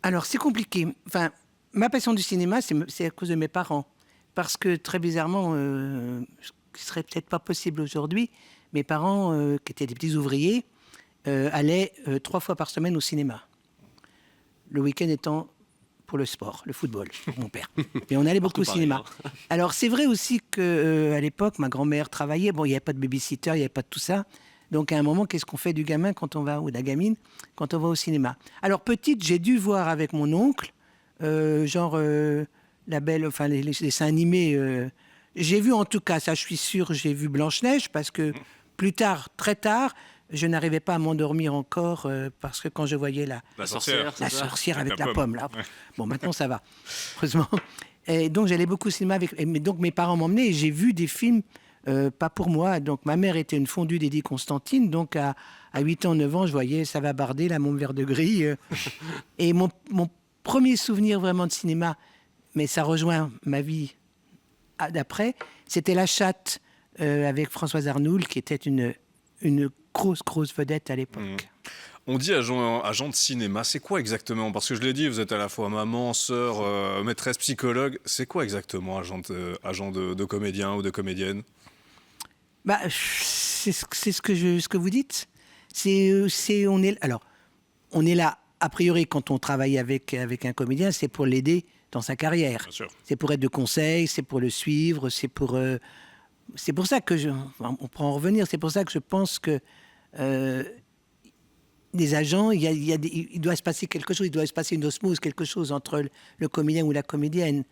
Alors, c'est compliqué. Enfin, ma passion du cinéma, c'est à cause de mes parents. Parce que, très bizarrement, ce qui serait peut-être pas possible aujourd'hui, mes parents, qui étaient des petits ouvriers, allaient 3 fois par semaine au cinéma. Le week-end étant pour le sport, le football, mon père. Mais on allait beaucoup au cinéma. Alors, c'est vrai aussi qu'à l'époque, ma grand-mère travaillait. Bon, il n'y avait pas de baby-sitter, il n'y avait pas de tout ça. Donc, à un moment, qu'est-ce qu'on fait du gamin quand on va, ou de la gamine, quand on va au cinéma? Alors, petite, j'ai dû voir avec mon oncle, la belle, enfin, les dessins animés. J'ai vu, en tout cas, ça, je suis sûr, j'ai vu Blanche-Neige, parce que plus tard, très tard, je n'arrivais pas à m'endormir encore, parce que quand je voyais la sorcière avec la pomme, là. Ouais. Bon, maintenant, ça va, heureusement. Et donc, j'allais beaucoup au cinéma mais donc, mes parents m'emmenaient et j'ai vu des films. Pas pour moi. Donc, ma mère était une fondue d'Eddie Constantine. Donc, à 8 ans, 9 ans, je voyais Ça va barder, La Môme vert de gris. Et mon premier souvenir vraiment de cinéma, mais ça rejoint ma vie d'après, c'était La Chatte avec Françoise Arnould, qui était une grosse vedette à l'époque. On dit agent de cinéma, c'est quoi exactement? Parce que je l'ai dit, vous êtes à la fois maman, sœur, maîtresse, psychologue. C'est quoi exactement agent de comédien ou de comédienne? C'est ce que vous dites. On est là, a priori, quand on travaille avec un comédien, c'est pour l'aider dans sa carrière. C'est pour être de conseil, c'est pour le suivre, c'est pour ça que on pourra en revenir, c'est pour ça que je pense que des agents, il doit se passer quelque chose, il doit se passer une osmose, quelque chose entre le comédien ou la comédienne.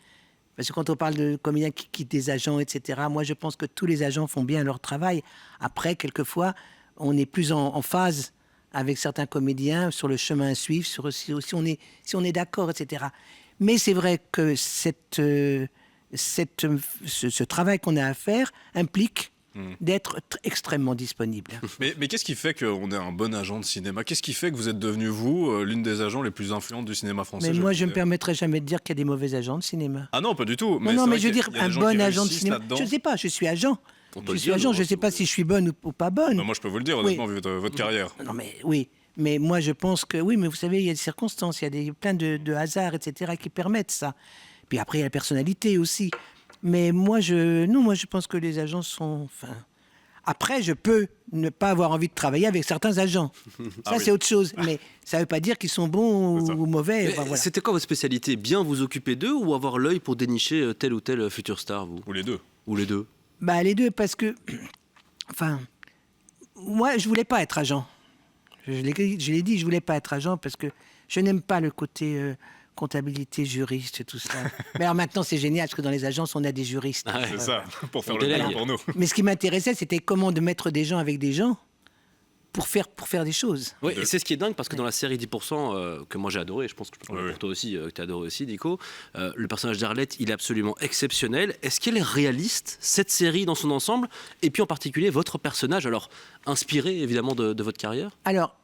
Parce que quand on parle de comédiens qui quittent des agents, etc., moi je pense que tous les agents font bien leur travail. Après, quelquefois, on est plus en phase avec certains comédiens sur le chemin à suivre, si on est d'accord, etc. Mais c'est vrai que ce travail qu'on a à faire implique d'être extrêmement disponible. Mais qu'est-ce qui fait qu'on est un bon agent de cinéma? Qu'est-ce qui fait que vous êtes devenu, vous, l'une des agents les plus influentes du cinéma français? Mais moi, je ne me permettrai jamais de dire qu'il y a des mauvais agents de cinéma. Ah non, pas du tout. Non, mais je veux dire, un bon agent de cinéma... Je ne sais pas, je suis agent. Je ne sais pas si je suis bonne ou pas bonne. Bah, moi, je peux vous le dire, honnêtement, vu votre carrière. Non, mais oui. Mais moi, je pense que... Oui, mais vous savez, il y a des circonstances, il y a plein de hasards, etc., qui permettent ça. Puis après, il y a la personnalité aussi. Mais moi, je pense que les agents sont... Après, je peux ne pas avoir envie de travailler avec certains agents. Ça, c'est autre chose. Mais ça ne veut pas dire qu'ils sont bons ou mauvais. Voilà. C'était quoi votre spécialité? Bien vous occuper d'eux ou avoir l'œil pour dénicher tel ou tel futur star, vous? Ou les deux. Ou les deux? Les deux, parce que... moi, je ne voulais pas être agent. Je l'ai dit, je ne voulais pas être agent parce que je n'aime pas le côté... comptabilité, juriste, tout ça. Mais alors maintenant, c'est génial, parce que dans les agences, on a des juristes. C'est ça, pour faire le bien pour nous. Mais ce qui m'intéressait, c'était comment de mettre des gens avec des gens pour faire des choses. Oui, et c'est ce qui est dingue, parce que dans la série 10%, que moi j'ai adoré, je pense que pour toi aussi, tu as adoré aussi, Nico, le personnage d'Arlette, il est absolument exceptionnel. Est-ce qu'elle est réaliste, cette série dans son ensemble, et puis en particulier votre personnage, alors inspiré évidemment de votre carrière? Alors,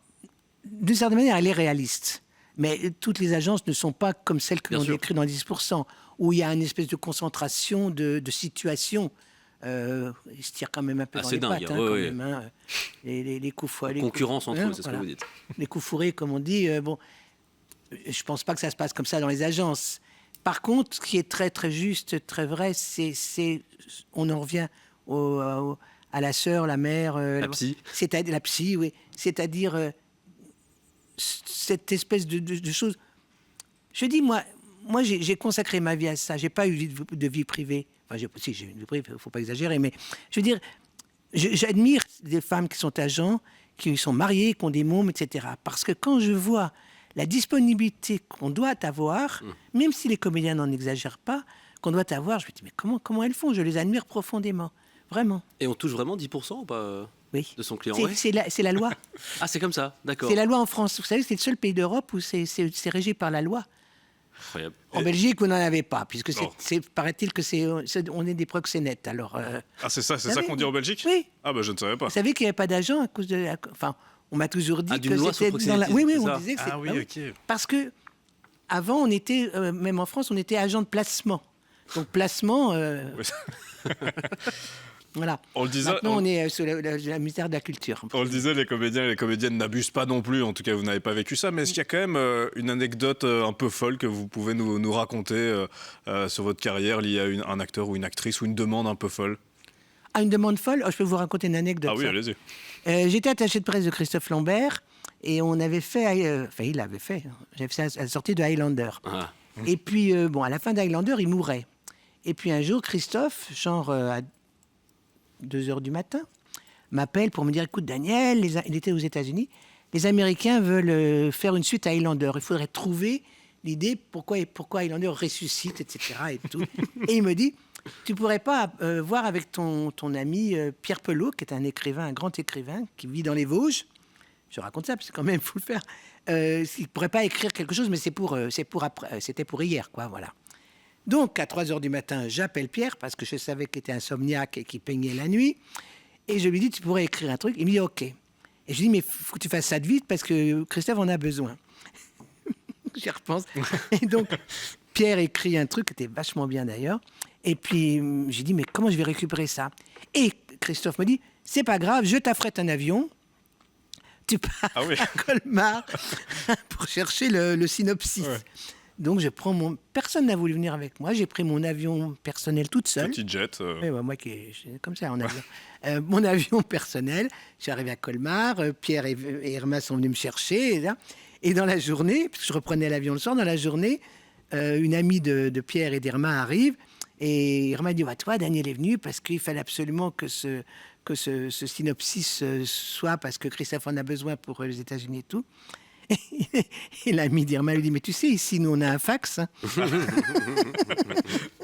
d'une certaine manière, elle est réaliste. Mais toutes les agences ne sont pas comme celles que l'on décrit dans 10%, où il y a une espèce de concentration de situations. Ils se tirent quand même un peu dans les pattes, quand même. Hein. Les coups foirés. Concurrence entre eux, c'est ce que vous dites. Les coups fourrés, comme on dit. Je ne pense pas que ça se passe comme ça dans les agences. Par contre, ce qui est très, très juste, très vrai, on en revient à la sœur, la mère... la psy. C'est-à-dire la psy, oui. C'est-à-dire... cette espèce de chose. Je dis, moi j'ai consacré ma vie à ça. J'ai pas eu de vie privée. Enfin, j'ai une vie privée, il ne faut pas exagérer, mais je veux dire, j'admire des femmes qui sont agents, qui sont mariées, qui ont des mômes, etc. Parce que quand je vois la disponibilité qu'on doit avoir, même si les comédiens n'en exagèrent pas, qu'on doit avoir, je me dis, mais comment elles font? Je les admire profondément, vraiment. Et on touche vraiment 10% ou pas? Oui. De son client. C'est la loi. Ah, c'est comme ça, d'accord. C'est la loi en France. Vous savez, c'est le seul pays d'Europe où c'est régi par la loi. Incroyable. En Belgique, vous n'en avez pas, puisque paraît-il que on est des proxénètes. Alors, c'est ça qu'on dit en Belgique? Oui. Ah je ne savais pas. Vous savez qu'il n'y avait pas d'agent à cause de... Enfin, on m'a toujours dit d'une loi que c'était sur le proxénétisme, Oui, c'est on ça. disait que Ah oui, ok. Parce que avant, on était, même en France, on était agent de placement. Donc placement... Voilà. On le disait, maintenant, on est sous la ministère de la Culture. On le disait, les comédiens et les comédiennes n'abusent pas non plus. En tout cas, vous n'avez pas vécu ça. Mais est-ce qu'il y a quand même une anecdote un peu folle que vous pouvez nous raconter sur votre carrière liée à un acteur ou une actrice ou une demande un peu folle? Une demande folle? Je peux vous raconter une anecdote. Ah oui, allez-y. J'étais attaché de presse de Christophe Lambert et on avait fait... il avait fait. J'avais fait ça à la sortie de Highlander. Ah. Et puis, à la fin d'Highlander, il mourait. Et puis un jour, Christophe, genre à 2h du matin, m'appelle pour me dire, écoute Daniel, il était aux États-Unis, les Américains veulent faire une suite à Highlander. Il faudrait trouver l'idée pourquoi Highlander ressuscite, etc. Et, tout. Et il me dit, tu pourrais pas voir avec ton ami Pierre Pelot, qui est un grand écrivain, qui vit dans les Vosges. Je raconte ça, parce que quand même, il faut le faire. Il pourrait pas écrire quelque chose, mais c'était pour hier, quoi, voilà. Donc, à 3h du matin, j'appelle Pierre, parce que je savais qu'il était insomniaque et qu'il peignait la nuit. Et je lui dis, tu pourrais écrire un truc? Il me dit, OK. Et je lui dis, mais il faut que tu fasses ça de vite, parce que Christophe en a besoin. J'y repense. Et donc, Pierre écrit un truc, qui était vachement bien d'ailleurs. Et puis, j'ai dit, mais comment je vais récupérer ça? Et Christophe me dit, c'est pas grave, je t'affrète un avion. Tu pars à Colmar pour chercher le synopsis. Ouais. Donc, je prends Personne n'a voulu venir avec moi. J'ai pris mon avion personnel toute seule. Petit jet. Oui, moi qui comme ça en avion. Mon avion personnel. Je suis arrivé à Colmar. Pierre et Irma sont venus me chercher. Et dans la journée, parce que je reprenais l'avion le soir, dans la journée, une amie de Pierre et d'Irma arrive. Et Irma dit, toi, Daniel est venu parce qu'il fallait absolument que ce synopsis soit, parce que Christophe en a besoin pour les États-Unis et tout. Et l'ami d'Irma lui dit, mais tu sais, ici, nous, on a un fax. Hein.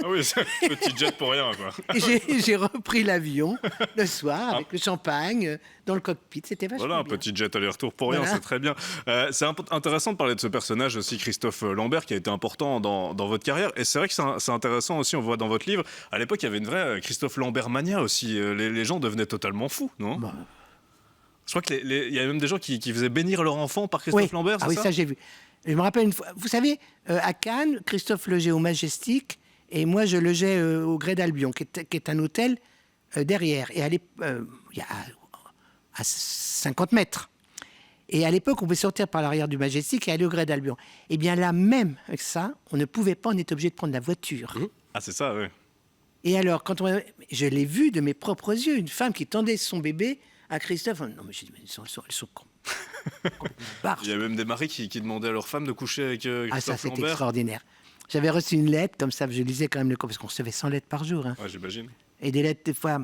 Ah oui, c'est un petit jet pour rien, quoi. J'ai repris l'avion le soir avec le champagne dans le cockpit. C'était vachement bien. Un petit jet aller-retour pour rien, c'est très bien. C'est intéressant de parler de ce personnage aussi, Christophe Lambert, qui a été important dans votre carrière. Et c'est vrai que c'est intéressant aussi, on voit dans votre livre, à l'époque, il y avait une vraie Christophe Lambert mania aussi. Les gens devenaient totalement fous, non? Je crois qu'il y a même des gens qui faisaient bénir leur enfant par Christophe Lambert, c'est ça? Oui, ça j'ai vu. Je me rappelle une fois, vous savez, à Cannes, Christophe logeait au Majestic et moi je logeais au Grès d'Albion, qui est un hôtel derrière. Et il y a à 50 mètres. Et à l'époque, on pouvait sortir par l'arrière du Majestic et aller au Grès d'Albion. Et bien là, même avec ça, on ne pouvait pas, on était obligé de prendre la voiture. Ah, c'est ça, oui. Et alors, je l'ai vu de mes propres yeux, une femme qui tendait son bébé à Christophe. Non, mais j'ai dit, mais ils sont Il y a même des maris qui demandaient à leur femme de coucher avec Christophe Lambert. Ah, ça, c'était extraordinaire. J'avais reçu une lettre, comme ça, je lisais quand même parce qu'on recevait 100 lettres par jour. Hein. Ouais, j'imagine. Et des lettres, des fois...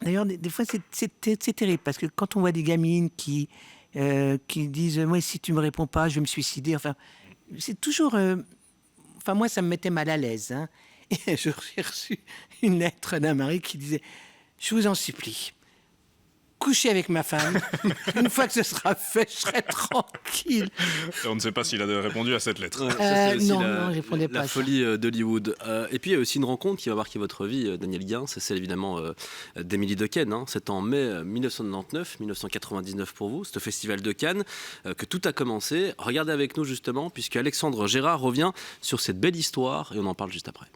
D'ailleurs, des fois, c'est terrible, parce que quand on voit des gamines qui disent « Moi, si tu me réponds pas, je vais me suicider », enfin, c'est toujours... Enfin, moi, ça me mettait mal à l'aise. Hein. Et j'ai reçu une lettre d'un mari qui disait « Je vous en supplie, coucher avec ma femme. Une fois que ce sera fait, je serai tranquille. » On ne sait pas s'il a répondu à cette lettre. Non, il ne répondait pas. La folie d'Hollywood. Et puis il y a aussi une rencontre qui va marquer votre vie, Daniel Guin, c'est celle évidemment d'Émilie de Cannes. Hein. C'est en mai 1999, 1999 pour vous, c'est au Festival de Cannes que tout a commencé. Regardez avec nous justement, puisque Alexandre Gérard revient sur cette belle histoire et on en parle juste après.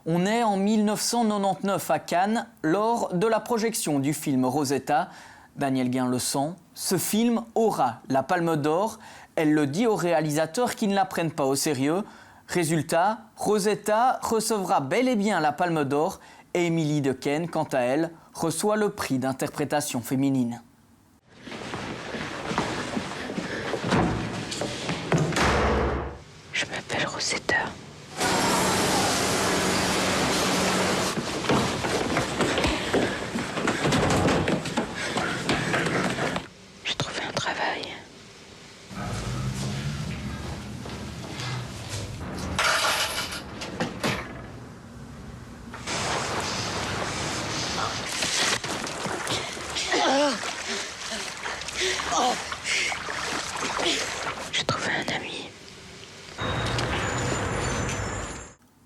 On est en 1999 à Cannes, lors de la projection du film Rosetta. Daniel Guin le sent, ce film aura la Palme d'Or. Elle le dit aux réalisateurs qui ne la prennent pas au sérieux. Résultat, Rosetta recevra bel et bien la Palme d'Or et Émilie de Cannes, quant à elle, reçoit le prix d'interprétation féminine. Je m'appelle Rosetta. J'ai trouvé un ami.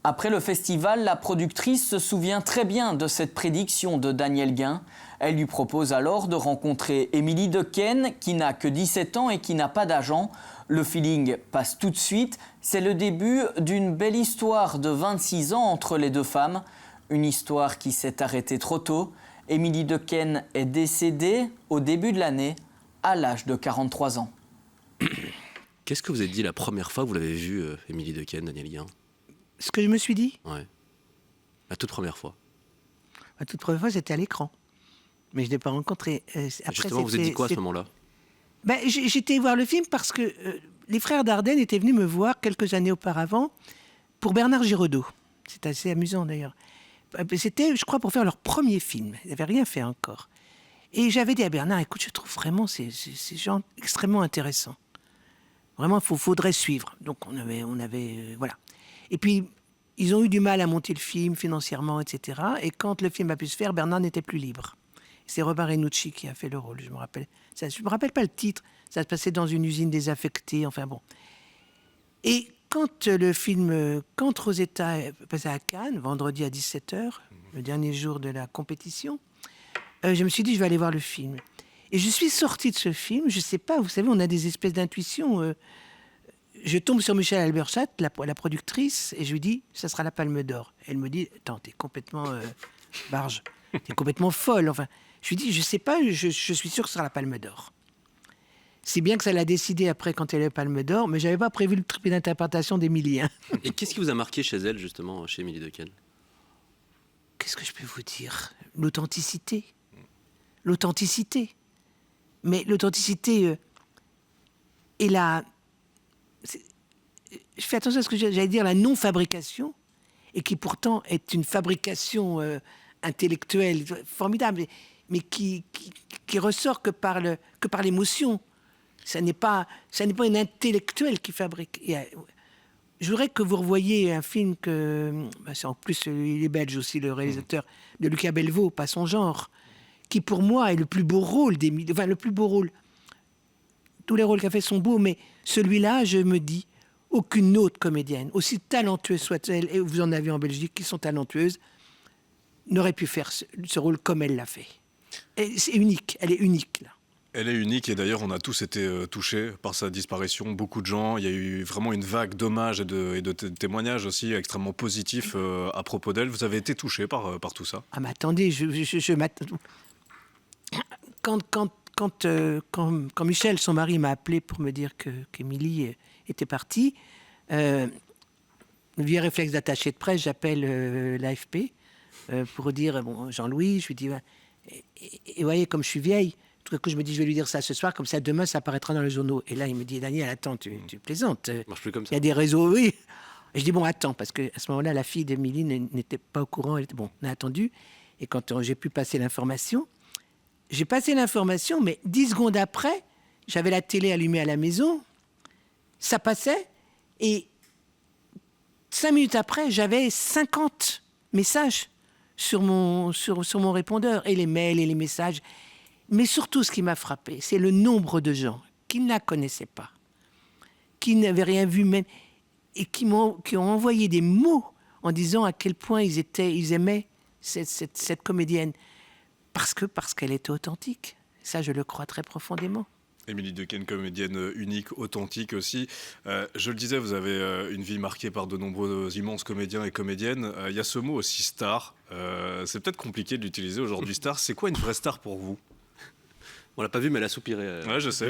Après le festival, la productrice se souvient très bien de cette prédiction de Daniel Guin. Elle lui propose alors de rencontrer Émilie Dequesne, qui n'a que 17 ans et qui n'a pas d'agent. Le feeling passe tout de suite. C'est le début d'une belle histoire de 26 ans entre les deux femmes. Une histoire qui s'est arrêtée trop tôt. Émilie Dequesne est décédée au début de l'année, à l'âge de 43 ans. Qu'est-ce que vous avez dit la première fois que vous l'avez vue, Émilie Dequesne, Daniel Guin? Ce que je me suis dit? Ouais. La toute première fois. La toute première fois, c'était à l'écran. Mais je ne l'ai pas rencontré. Après, justement, vous avez dit quoi à ce moment-là? J'étais voir le film parce que les frères Dardenne étaient venus me voir quelques années auparavant pour Bernard Giraudot. C'est assez amusant d'ailleurs. C'était, je crois, pour faire leur premier film. Ils n'avaient rien fait encore. Et j'avais dit à Bernard, écoute, je trouve vraiment ces gens extrêmement intéressants. Vraiment, il faudrait suivre. Donc on avait voilà. Et puis, ils ont eu du mal à monter le film financièrement, etc. Et quand le film a pu se faire, Bernard n'était plus libre. C'est Robin Renucci qui a fait le rôle, je me rappelle. Je ne me rappelle pas le titre. Ça se passait dans une usine désaffectée, enfin bon. Et quand le film, quand Rosetta est passé à Cannes, vendredi à 17h, le dernier jour de la compétition, je me suis dit, je vais aller voir le film. Et je suis sortie de ce film, je ne sais pas, vous savez, on a des espèces d'intuitions. Je tombe sur Michel Alberstadt, la productrice, et je lui dis, ça sera la Palme d'Or. Elle me dit, attends, t'es complètement barge, t'es complètement folle. Enfin, je lui dis, je sais pas, je suis sûre que ce sera la Palme d'Or. C'est bien que ça l'a décidé après quand elle a eu la Palme d'Or, mais j'avais pas prévu le trip d'interprétation d'Émilie. Et qu'est-ce qui vous a marqué chez elle, justement, chez Émilie Dequesne? Qu'est-ce que je peux vous dire? L'authenticité. L'authenticité. Mais l'authenticité et la... Je fais attention à ce que j'allais dire, la non-fabrication, et qui pourtant est une fabrication intellectuelle formidable, mais qui ressort que par l'émotion. Ça n'est pas une intellectuelle qui fabrique. Je voudrais que vous revoyiez un film que... en plus, il est belge aussi, le réalisateur, de Lucas Bellevaux, pas son genre, qui pour moi est le plus beau rôle d'Émilie. Enfin, le plus beau rôle. Tous les rôles qu'elle a fait sont beaux, mais celui-là, je me dis, aucune autre comédienne, aussi talentueuse soit-elle, et vous en avez en Belgique qui sont talentueuses, n'aurait pu faire ce rôle comme elle l'a fait. Et c'est unique, elle est unique, là. Elle est unique et d'ailleurs on a tous été touchés par sa disparition, beaucoup de gens. Il y a eu vraiment une vague d'hommages et de témoignages aussi extrêmement positifs à propos d'elle. Vous avez été touchés par tout ça? Ah mais attendez, je m'attends... Quand Michel, son mari, m'a appelé pour me dire qu'Émilie était partie, le vieux réflexe d'attaché de presse, j'appelle l'AFP pour dire, bon, Jean-Louis, je lui dis, et vous voyez, comme je suis vieille, tout à coup, je me dis, je vais lui dire ça ce soir, comme ça, demain, ça apparaîtra dans les journaux. Et là, il me dit, Daniel, attends, tu plaisantes. Marche plus comme ça. Il y a des réseaux, oui. Et je dis, bon, attends, parce qu'à ce moment-là, la fille d'Émilie n'était pas au courant. Elle était, bon, on a attendu. Et quand j'ai pu passer l'information, j'ai passé l'information, mais 10 secondes après, j'avais la télé allumée à la maison, ça passait, et 5 minutes après, j'avais 50 messages sur mon répondeur, et les mails et les messages. Mais surtout, ce qui m'a frappé, c'est le nombre de gens qui ne la connaissaient pas, qui n'avaient rien vu même, et qui ont envoyé des mots en disant à quel point ils aimaient cette comédienne. Parce qu'elle était authentique. Ça, je le crois très profondément. Émilie Dequesne, comédienne unique, authentique aussi. Je le disais, vous avez une vie marquée par de nombreux immenses comédiens et comédiennes. Il y a ce mot aussi, star. C'est peut-être compliqué de l'utiliser aujourd'hui, star. C'est quoi une vraie star pour vous? On l'a pas vu, mais elle a soupiré. Ouais, je sais.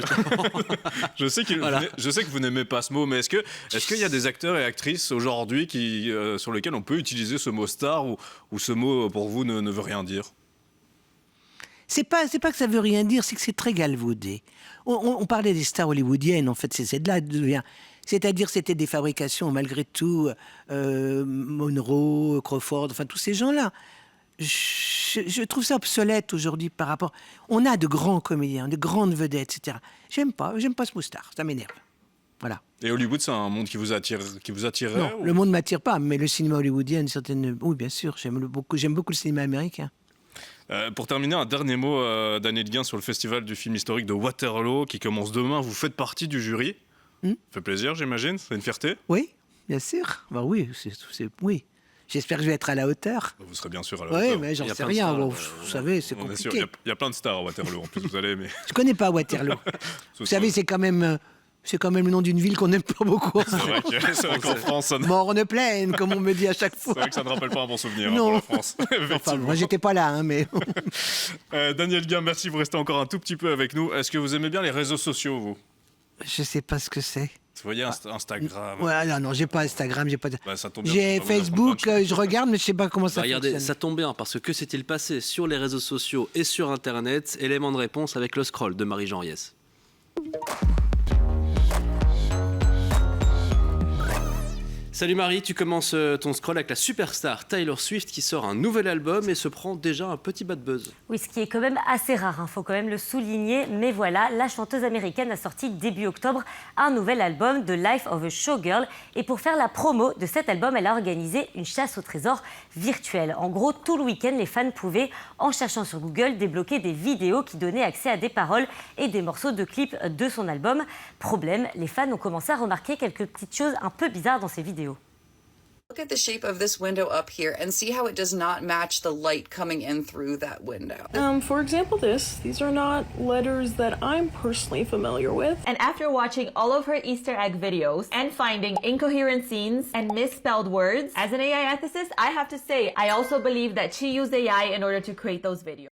je sais que vous n'aimez pas ce mot, mais est-ce qu'il y a des acteurs et actrices aujourd'hui sur lesquels on peut utiliser ce mot star ou ce mot pour vous ne veut rien dire? C'est pas que ça veut rien dire, c'est que c'est très galvaudé. On parlait des stars hollywoodiennes, en fait, c'est de là d'où vient. C'est-à-dire c'était des fabrications, malgré tout, Monroe, Crawford, enfin tous ces gens-là. Je trouve ça obsolète aujourd'hui par rapport... On a de grands comédiens, de grandes vedettes, etc. J'aime pas ce mot star, ça m'énerve. Voilà. Et Hollywood, c'est un monde qui vous attirerait? Non, le monde ne m'attire pas, mais le cinéma hollywoodien, oui, bien sûr, j'aime beaucoup le cinéma américain. Pour terminer, un dernier mot, Daniel Guin, sur le festival du film historique de Waterloo, qui commence demain. Vous faites partie du jury. Ça fait plaisir, j'imagine? C'est une fierté? Oui, Bien sûr. Bah oui, oui. J'espère que je vais être à la hauteur. Vous serez bien sûr à la hauteur. Oui, mais Il y j'en a sais plein de rien. stars, Bon, vous savez, c'est compliqué. Il y a plein de stars à Waterloo, en plus, vous allez aimer. Je connais pas Waterloo. Vous savez, c'est quand même le nom d'une ville qu'on n'aime pas beaucoup. C'est vrai qu'en France, ça Morne-Plaine, comme on me dit à chaque fois. C'est vrai que ça ne rappelle pas un bon souvenir Non. pour la France. Enfin, moi, j'étais pas là, hein, mais... Daniel Guin, merci, vous restez encore un tout petit peu avec nous. Est-ce que vous aimez bien les réseaux sociaux, vous? Je sais pas ce que c'est. Vous voyez Instagram. Ouais, non, j'ai pas Instagram, j'ai pas. Ça tombe bien, j'ai Facebook, je regarde, mais je sais pas comment ça regardez, fonctionne. ça tombe bien parce que s'est-il passé sur les réseaux sociaux et sur Internet? Élément de réponse avec le scroll de Marie-Jean Riès. Salut Marie, tu commences ton scroll avec la superstar Taylor Swift qui sort un nouvel album et se prend déjà un petit bad buzz. Oui, ce qui est quand même assez rare, faut quand même le souligner. Mais voilà, la chanteuse américaine a sorti début octobre un nouvel album, The Life of a Showgirl. Et pour faire la promo de cet album, elle a organisé une chasse au trésor virtuelle. En gros, tout le week-end, les fans pouvaient, en cherchant sur Google, débloquer des vidéos qui donnaient accès à des paroles et des morceaux de clips de son album. Problème, les fans ont commencé à remarquer quelques petites choses un peu bizarres dans ces vidéos. Look at the shape of this window up here and see how it does not match the light coming in through that window. For example, these are not letters that I'm personally familiar with. And after watching all of her Easter egg videos and finding incoherent scenes and misspelled words, as an AI ethicist, I have to say, I also believe that she used AI in order to create those videos.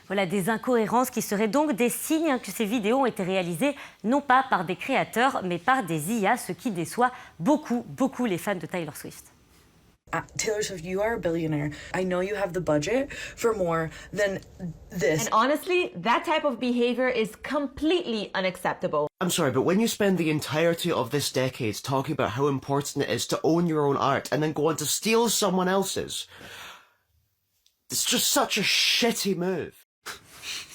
Voilà des incohérences qui seraient donc des signes que ces vidéos ont été réalisées non pas par des créateurs, mais par des IA, ce qui déçoit beaucoup les fans de Taylor Swift. Taylor Swift, you are a billionaire. I know you have the budget for more than this. And honestly, that type of behavior is completely unacceptable. I'm sorry, but when you spend the entirety of this decade talking about how important it is to own your own art and then go on to steal someone else's, it's just such a shitty move.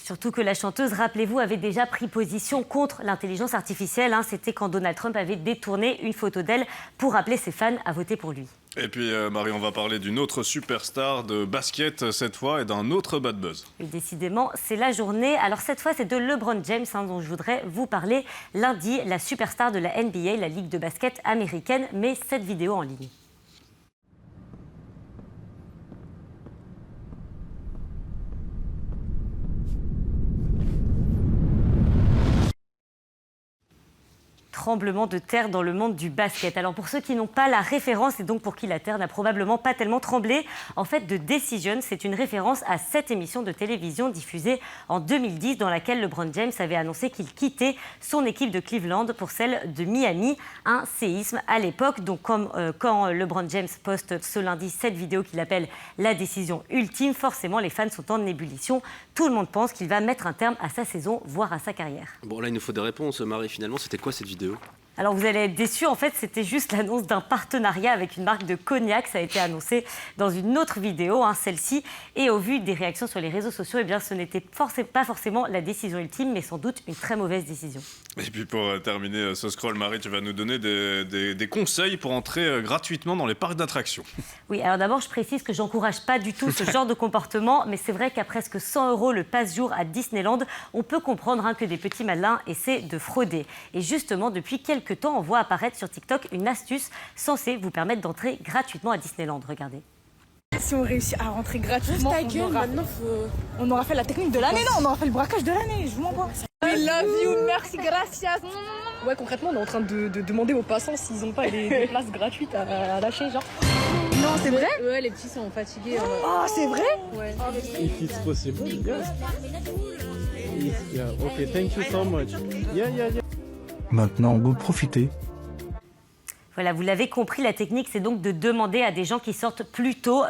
Surtout que la chanteuse, rappelez-vous, avait déjà pris position contre l'intelligence artificielle. C'était quand Donald Trump avait détourné une photo d'elle pour appeler ses fans à voter pour lui. Et puis Marie, on va parler d'une autre superstar de basket cette fois et d'un autre bad buzz. Et décidément, c'est la journée. Alors cette fois, c'est de LeBron James dont je voudrais vous parler. Lundi, la superstar de la NBA, la ligue de basket américaine, met cette vidéo en ligne. Tremblement de terre dans le monde du basket. Alors pour ceux qui n'ont pas la référence et donc pour qui la terre n'a probablement pas tellement tremblé, en fait The Decision, c'est une référence à cette émission de télévision diffusée en 2010 dans laquelle LeBron James avait annoncé qu'il quittait son équipe de Cleveland pour celle de Miami. Un séisme à l'époque. Donc quand LeBron James poste ce lundi cette vidéo qu'il appelle la décision ultime, forcément les fans sont en ébullition. Tout le monde pense qu'il va mettre un terme à sa saison, voire à sa carrière. Bon là il nous faut des réponses Marie, finalement c'était quoi cette vidéo ? Alors vous allez être déçus, en fait c'était juste l'annonce d'un partenariat avec une marque de cognac, ça a été annoncé dans une autre vidéo, celle-ci, et au vu des réactions sur les réseaux sociaux, eh bien ce n'était pas forcément la décision ultime, mais sans doute une très mauvaise décision. Et puis pour terminer ce scroll, Marie, tu vas nous donner des conseils pour entrer gratuitement dans les parcs d'attractions. Oui, alors d'abord je précise que j'encourage pas du tout ce genre de comportement, mais c'est vrai qu'à presque 100 € le passe-jour à Disneyland, on peut comprendre que des petits malins essaient de frauder. Et justement, depuis quelques temps, on voit apparaître sur TikTok une astuce censée vous permettre d'entrer gratuitement à Disneyland. Regardez. Si on réussit à rentrer gratuitement, on aura fait la technique de l'année. Non, on aura fait le braquage de l'année, je vous m'envoie. We love you, merci, gracias. Ouais, concrètement, on est en train de demander aux passants s'ils n'ont pas des places gratuites à lâcher, genre. Non, c'est vrai? Ouais, les petits sont fatigués. Oh, c'est vrai? Ouais. If it's possible, yes. Yeah, okay, thank you so much. Yeah. Maintenant, vous profitez. Voilà, vous l'avez compris, la technique, c'est donc de demander à des gens qui sortent plus tôt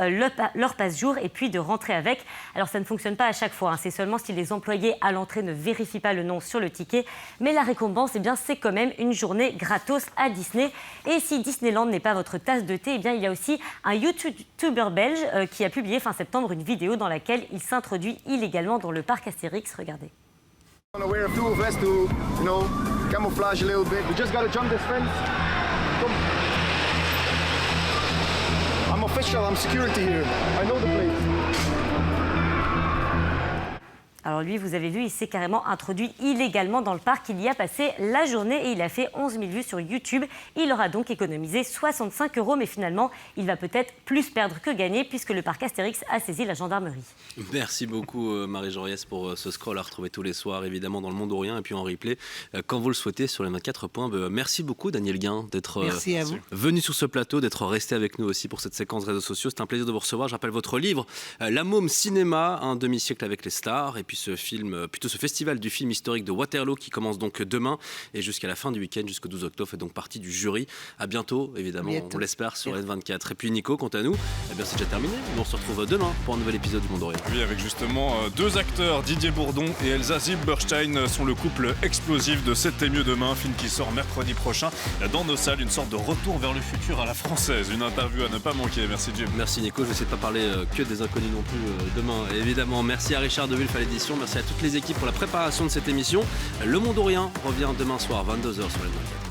leur passe-jour et puis de rentrer avec. Alors, ça ne fonctionne pas à chaque fois. C'est seulement si les employés à l'entrée ne vérifient pas le nom sur le ticket. Mais la récompense, c'est quand même une journée gratos à Disney. Et si Disneyland n'est pas votre tasse de thé, il y a aussi un YouTuber belge qui a publié fin septembre une vidéo dans laquelle il s'introduit illégalement dans le parc Astérix. Regardez. I'm gonna wear a full vest to, camouflage a little bit. We just gotta jump this fence. Come. I'm official, I'm security here. I know the place. Alors lui, vous avez vu, il s'est carrément introduit illégalement dans le parc. Il y a passé la journée et il a fait 11 000 vues sur YouTube. Il aura donc économisé 65 €, mais finalement, il va peut-être plus perdre que gagner puisque le parc Astérix a saisi la gendarmerie. Merci beaucoup Marie Joriès pour ce scroll à retrouver tous les soirs, évidemment dans le Mondorien et puis en replay quand vous le souhaitez sur les 24 points. Merci beaucoup Daniel Guin d'être venu sur ce plateau, d'être resté avec nous aussi pour cette séquence réseaux sociaux. C'est un plaisir de vous recevoir. Je rappelle votre livre La Môme Cinéma, un demi-siècle avec les stars, et puis ce festival du film historique de Waterloo qui commence donc demain et jusqu'à la fin du week-end, jusqu'au 12 octobre, fait donc partie du jury. À bientôt, évidemment, on l'espère, sur N24. Et puis Nico, quant à nous, c'est déjà terminé. On se retrouve demain pour un nouvel épisode du Mondorien. Oui, avec justement deux acteurs, Didier Bourdon et Elsa Zilberstein, sont le couple explosif de C'était mieux demain, film qui sort mercredi prochain dans nos salles, une sorte de retour vers le futur à la française. Une interview à ne pas manquer. Merci Jim. Merci Nico, je vais essayer de pas parler que des inconnus non plus demain. Et évidemment, merci à Richard Devulf à l'édition, merci à toutes les équipes pour la préparation de cette émission. Le Mondorien revient demain soir 22h sur les 24.